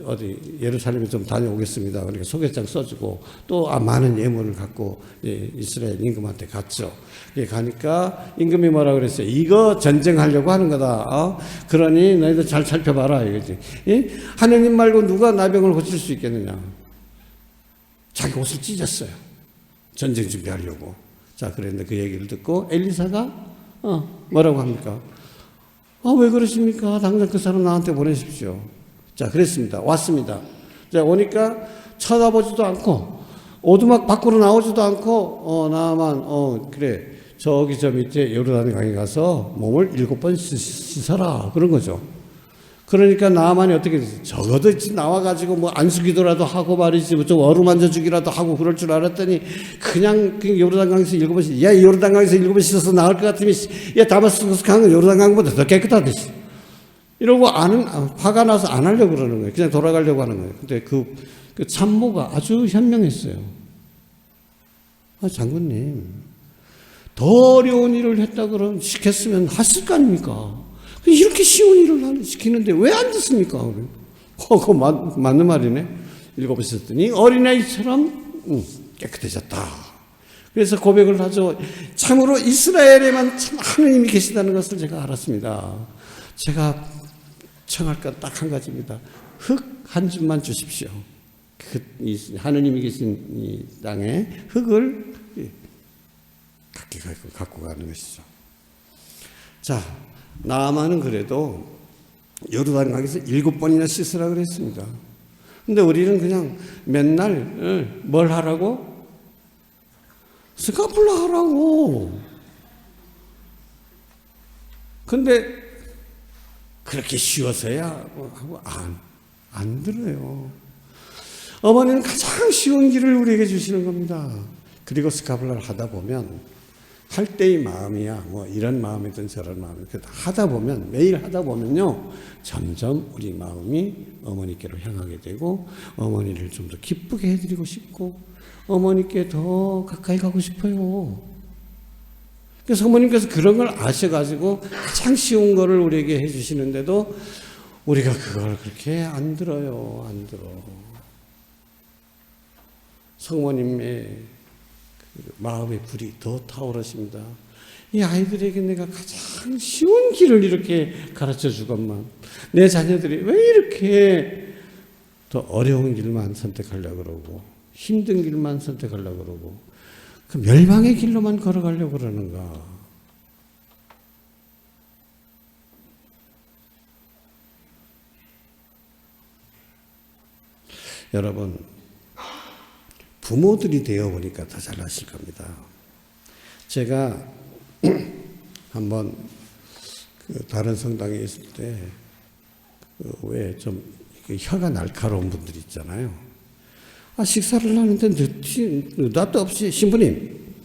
어디 예루살렘에 좀 다녀오겠습니다. 그러니까 소개장 써주고 또 많은 예물을 갖고 이스라엘 임금한테 갔죠. 가니까 임금이 뭐라 그랬어요? 이거 전쟁하려고 하는 거다. 그러니 너희들 잘 살펴봐라 이거지. 하느님 말고 누가 나병을 고칠 수 있겠느냐? 자기 옷을 찢었어요. 전쟁 준비하려고. 자, 그랬는데 그 얘기를 듣고 엘리사가 뭐라고 합니까? 왜 그러십니까? 당장 그 사람 나한테 보내십시오. 자, 그랬습니다. 왔습니다. 자, 오니까 쳐다보지도 않고, 오두막 밖으로 나오지도 않고, 나만, 그래. 저기 저 밑에 요르단 강에 가서 몸을 7번 씻어라. 그런 거죠. 그러니까 나만이 어떻게 됐어요? 적어도 나와가지고 뭐 안수기도라도 하고 말이지, 뭐 좀 어루만져주기라도 하고 그럴 줄 알았더니 그냥 요르단강에서 7번 야, 요르단강에서 7번 씻어서 나을 것 같으면 야, 다마스커스 강은 요르단강보다 더 깨끗하대. 이러고 화가 나서 안 하려고 그러는 거예요. 그냥 돌아가려고 하는 거예요. 근데 그 참모가 아주 현명했어요. 장군님, 더 어려운 일을 했다 그러면 시켰으면 했을 거 아닙니까? 이렇게 쉬운 일을 시키는데 왜 안 듣습니까? 그거 맞는 말이네. 7번 씻었더니 어린아이처럼 깨끗해졌다. 그래서 고백을 하죠. 참으로 이스라엘에만 참 하느님이 계시다는 것을 제가 알았습니다. 제가 청할 건 딱 한 가지입니다. 흙 한 줌만 주십시오. 하느님이 계신 이 땅에 흙을 갖고 가는 것이죠. 자, 나아만은 그래도 요르단강에서 7번이나 씻으라 그랬습니다. 근데 우리는 그냥 맨날 뭘 하라고? 스카플라 하라고. 근데 그렇게 쉬워서야 하고 안 들어요. 어머니는 가장 쉬운 길을 우리에게 주시는 겁니다. 그리고 스카플라를 하다 보면 할 때의 마음이야, 뭐 이런 마음이든 저런 마음이든 하다 보면, 매일 하다 보면요, 점점 우리 마음이 어머니께로 향하게 되고 어머니를 좀 더 기쁘게 해드리고 싶고 어머니께 더 가까이 가고 싶어요. 그래서 어머님께서 그런 걸 아셔가지고 가장 쉬운 거를 우리에게 해주시는데도 우리가 그걸 그렇게 안 들어요. 안 들어. 성모님의 마음의 불이 더 타오르십니다. 이 아이들에게 내가 가장 쉬운 길을 이렇게 가르쳐 주건만 내 자녀들이 왜 이렇게 더 어려운 길만 선택하려고 그러고 힘든 길만 선택하려고 그러고 그 멸망의 길로만 걸어가려고 그러는가. 여러분, 부모들이 되어보니까 더 잘하실 겁니다. 제가 한번 다른 성당에 있을 때 왜 좀 혀가 날카로운 분들 있잖아요. 식사를 하는데 느닷도 없이 신부님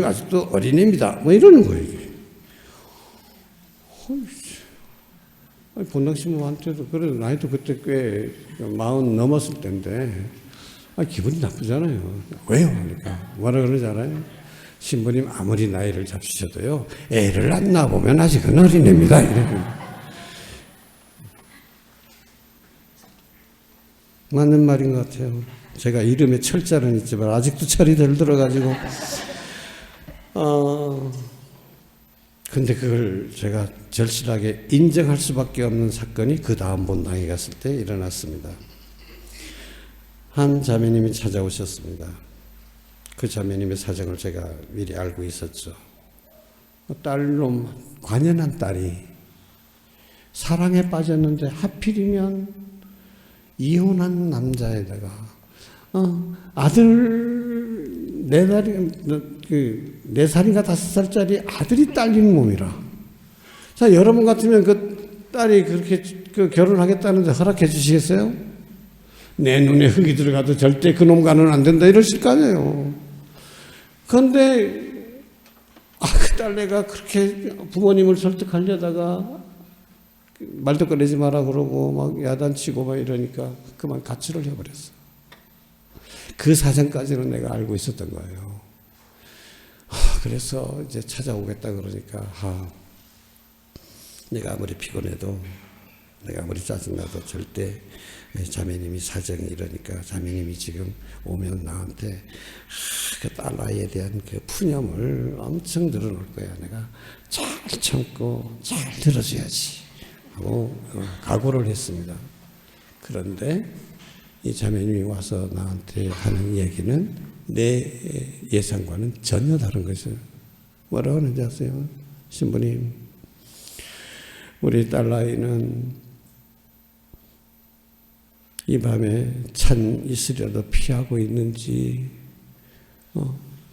아직도 어린애입니다. 뭐 이러는 거예요. 이게. 본당 신부한테도 그래 나이도 그때 꽤 40 넘었을 때인데 기분이 나쁘잖아요. 왜요? 그러니까 뭐라 그러지 않아요? 신부님 아무리 나이를 잡수셔도요 애를 안 낳아보면 아직은 어린애입니다. 이래요. 맞는 말인 것 같아요. 제가 이름에 철자는 있지만 아직도 철이 덜 들어가지고 근데 그걸 제가 절실하게 인정할 수밖에 없는 사건이 그 다음 본당에 갔을 때 일어났습니다. 한 자매님이 찾아오셨습니다. 그 자매님의 사정을 제가 미리 알고 있었죠. 딸로 관연한 딸이 사랑에 빠졌는데 하필이면 이혼한 남자에다가 아들 4살인가 5살짜리 아들이 딸린 몸이라. 자, 여러분 같으면 그 딸이 그렇게 결혼하겠다는데 허락해 주시겠어요? 내 눈에 흙이 들어가도 절대 그놈과는 안 된다 이러실 거 아니에요. 그런데 그 딸내가 그렇게 부모님을 설득하려다가 말도 꺼내지 마라 그러고 막 야단치고 막 이러니까 그만 가출을 해버렸어. 그 사정까지는 내가 알고 있었던 거예요. 그래서 이제 찾아오겠다 그러니까 내가 아무리 피곤해도 내가 아무리 짜증나도 절대 자매님이 사정이 이러니까 자매님이 지금 오면 나한테 그 딸아이에 대한 그 푸념을 엄청 늘어놓을 거야. 내가 잘 참고 잘 들어줘야지 하고 각오를 했습니다. 그런데 이 자매님이 와서 나한테 하는 얘기는 내 예상과는 전혀 다른 거죠. 뭐라고 하는지 아세요? 신부님, 우리 딸아이는 이 밤에 찬 이슬이라도 피하고 있는지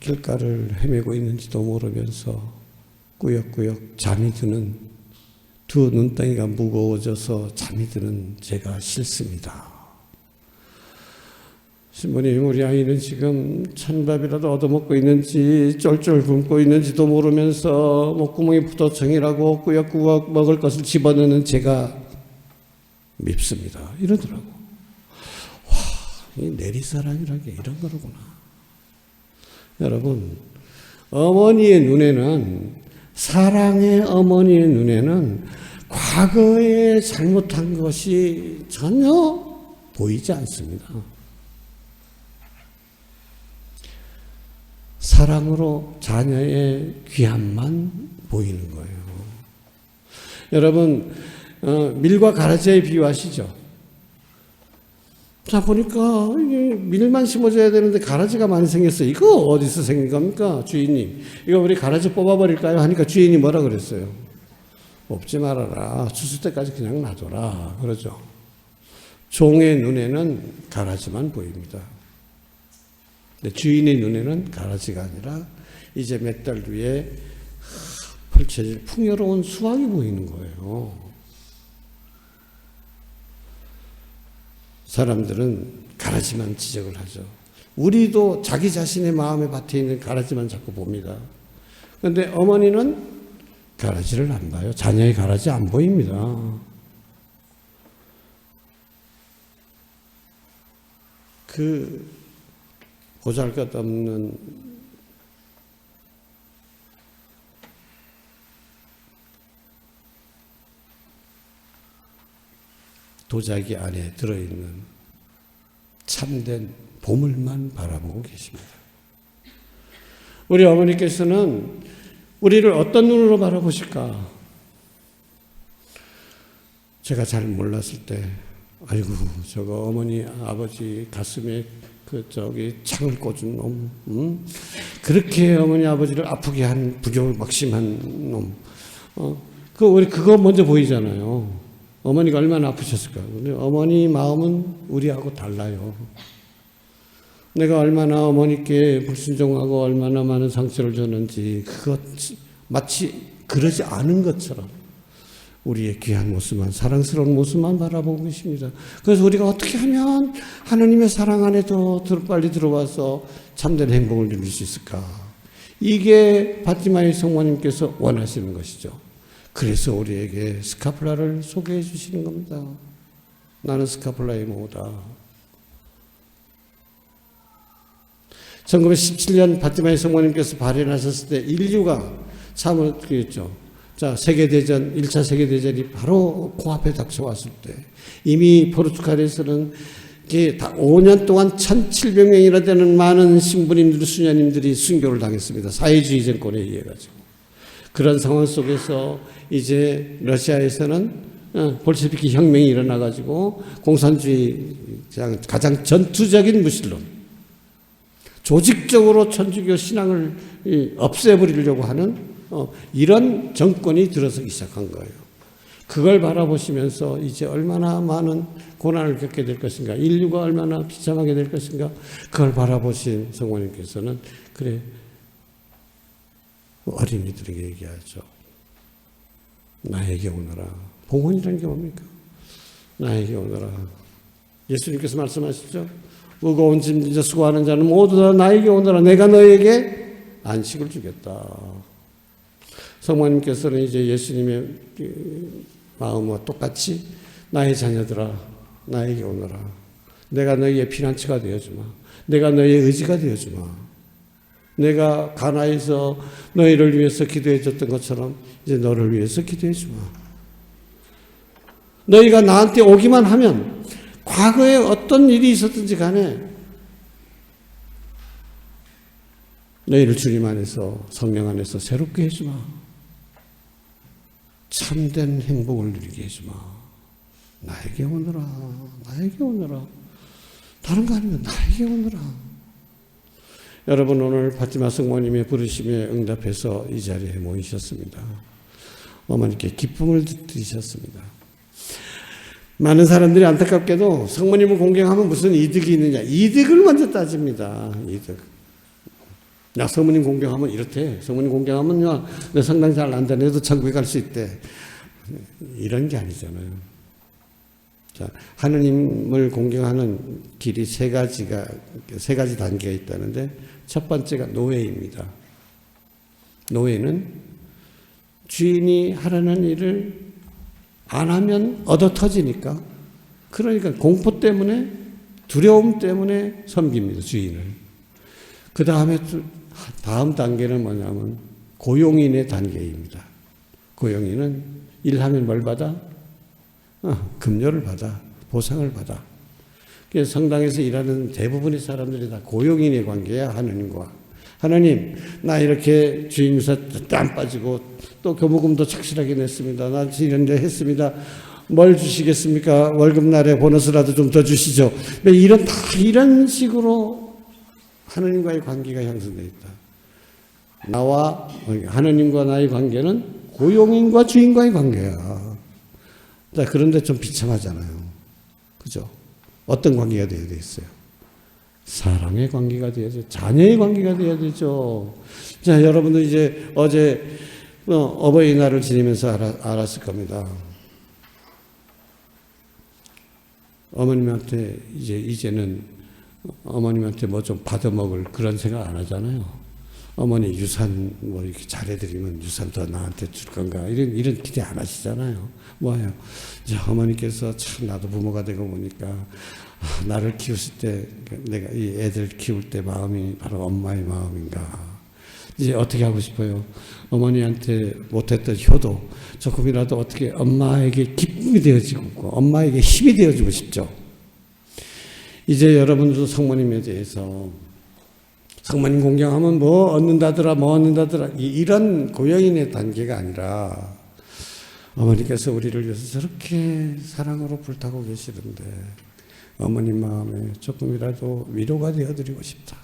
길가를 헤매고 있는지도 모르면서 꾸역꾸역 잠이 드는, 두 눈덩이가 무거워져서 잠이 드는 제가 싫습니다. 신부님, 우리 아이는 지금 찬밥이라도 얻어먹고 있는지 쫄쫄 굶고 있는지도 모르면서 목구멍이 부도청이라고 꾸역꾸역 먹을 것을 집어넣는 제가 밉습니다. 이러더라고. 와, 이 내리사랑이라는 게 이런 거로구나. 여러분, 어머니의 눈에는, 사랑의 어머니의 눈에는 과거에 잘못한 것이 전혀 보이지 않습니다. 사랑으로 자녀의 귀함만 보이는 거예요. 여러분, 밀과 가라지에 비유하시죠? 자, 보니까 밀만 심어줘야 되는데 가라지가 많이 생겼어요. 이거 어디서 생긴 겁니까? 주인님, 이거 우리 가라지 뽑아버릴까요? 하니까 주인이 뭐라 그랬어요? 뽑지 말아라. 추수 때까지 그냥 놔둬라. 그러죠. 종의 눈에는 가라지만 보입니다. 근데 주인의 눈에는 가라지가 아니라 이제 몇 달 뒤에 펼쳐질 풍요로운 수확이 보이는 거예요. 사람들은 가라지만 지적을 하죠. 우리도 자기 자신의 마음의 밭에 있는 가라지만 자꾸 봅니다. 그런데 어머니는 가라지를 안 봐요. 자녀의 가라지 안 보입니다. 그 보잘것없는 도자기 안에 들어있는 참된 보물만 바라보고 계십니다. 우리 어머니께서는 우리를 어떤 눈으로 바라보실까? 제가 잘 몰랐을 때, 아이고, 저거 어머니, 아버지 가슴에 창을 꽂은 놈, 그렇게 어머니 아버지를 아프게 한 부교막심한 놈, 우리 그거 먼저 보이잖아요. 어머니가 얼마나 아프셨을까? 근데 어머니 마음은 우리하고 달라요. 내가 얼마나 어머니께 불순종하고 얼마나 많은 상처를 줬는지, 그것 마치 그러지 않은 것처럼 우리의 귀한 모습만, 사랑스러운 모습만 바라보고 계십니다. 그래서 우리가 어떻게 하면 하나님의 사랑 안에 더 빨리 들어와서 참된 행복을 누릴 수 있을까? 이게 바티마의 성모님께서 원하시는 것이죠. 그래서 우리에게 스카플라를 소개해 주시는 겁니다. 나는 스카플라의 모다. 1917년 바티마의 성모님께서 발현하셨을 때 인류가 참을 그랬죠. 자, 세계대전, 1차 세계대전이 바로 코앞에 닥쳐왔을 때 이미 포르투갈에서는 5년 동안 1,700명이나 되는 많은 신부님들, 수녀님들이 순교를 당했습니다. 사회주의 정권에 의해 가지고. 그런 상황 속에서 이제 러시아에서는 볼셰비키 혁명이 일어나 가지고 공산주의 가장 전투적인 무신론, 조직적으로 천주교 신앙을 없애버리려고 하는 이런 정권이 들어서기 시작한 거예요. 그걸 바라보시면서 이제 얼마나 많은 고난을 겪게 될 것인가, 인류가 얼마나 비참하게 될 것인가, 그걸 바라보신 성모님께서는 그래, 어린이들에게 얘기하죠. 나에게 오너라. 봉헌이라는 게 뭡니까? 나에게 오너라. 예수님께서 말씀하시죠. 무거운 짐진 수고하는 자는 모두 다 나에게 오너라. 내가 너에게 안식을 주겠다. 성모님께서는 이제 예수님의 마음과 똑같이 나의 자녀들아 나에게 오너라. 내가 너희의 피난처가 되어주마. 내가 너희의 의지가 되어주마. 내가 가나에서 너희를 위해서 기도해 줬던 것처럼 이제 너를 위해서 기도해 주마. 너희가 나한테 오기만 하면 과거에 어떤 일이 있었든지 간에 너희를 주님 안에서 성령 안에서 새롭게 해주마. 참된 행복을 누리게 해주마. 나에게 오너라. 나에게 오너라. 다른 거 아니면 나에게 오너라. 여러분 오늘 파티마 성모님의 부르심에 응답해서 이 자리에 모이셨습니다. 어머니께 기쁨을 드리셨습니다. 많은 사람들이 안타깝게도 성모님을 공경하면 무슨 이득이 있느냐. 이득을 먼저 따집니다. 이득. 야, 성모님 공경하면 이렇대. 성모님 공경하면 내 상당히 잘 안다. 내도 천국에 갈 수 있대. 이런 게 아니잖아요. 자, 하느님을 공경하는 길이 세 가지 단계가 있다는데 첫 번째가 노예입니다. 노예는 주인이 하라는 일을 안 하면 얻어 터지니까, 그러니까 공포 때문에, 두려움 때문에 섬깁니다, 주인을. 그 다음에 다음 단계는 뭐냐면 고용인의 단계입니다. 고용인은 일하면 뭘 받아? 급료를 받아, 보상을 받아. 그래서 성당에서 일하는 대부분의 사람들이 다 고용인의 관계야, 하느님과. 하느님, 나 이렇게 주임사 땀 빠지고 또 교무금도 착실하게 냈습니다. 나 이런 데 했습니다. 뭘 주시겠습니까? 월급날에 보너스라도 좀 더 주시죠. 이런 식으로 하느님과의 관계가 형성되어 있다. 나와 하느님과 나의 관계는 고용인과 주인과의 관계야. 자, 그런데 좀 비참하잖아요. 그죠? 어떤 관계가 되어야 되겠어요? 사랑의 관계가 되어야죠. 자녀의 관계가 되어야 되죠. 자, 여러분들 이제 어제 어버이날을 지내면서 알았을 겁니다. 어머님한테 이제는 어머님한테 뭐 좀 받아먹을 그런 생각 안 하잖아요. 어머니 유산 뭐 이렇게 잘해드리면 유산 더 나한테 줄 건가 이런 기대 안 하시잖아요. 뭐예요? 어머니께서 참 나도 부모가 되고 보니까 나를 키우실 때 내가 이 애들 키울 때 마음이 바로 엄마의 마음인가. 이제 어떻게 하고 싶어요? 어머니한테 못했던 효도 조금이라도 어떻게 엄마에게 기쁨이 되어지고 엄마에게 힘이 되어주고 싶죠. 이제 여러분들도 성모님에 대해서 성모님 공경하면 뭐 얻는다더라 이런 고용인의 단계가 아니라 어머니께서 우리를 위해서 저렇게 사랑으로 불타고 계시는데 어머님 마음에 조금이라도 위로가 되어드리고 싶다.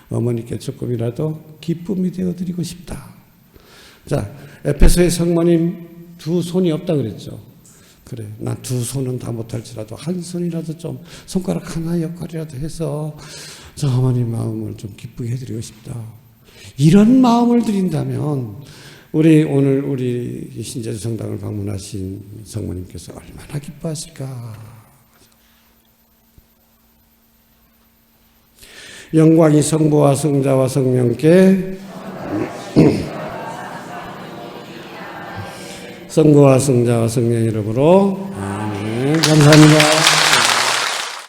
어머니께 조금이라도 기쁨이 되어드리고 싶다. 자, 에페소의 성모님 두 손이 없다 그랬죠. 그래, 난 두 손은 다 못할지라도 한 손이라도 좀 손가락 하나 역할이라도 해서 저 어머님 마음을 좀 기쁘게 해드리고 싶다. 이런 마음을 드린다면 오늘 우리 신제주 성당을 방문하신 성모님께서 얼마나 기뻐하실까. 영광이 성부와 성자와 성령께 성부와 성자와 성령 이름으로 아멘. 감사합니다.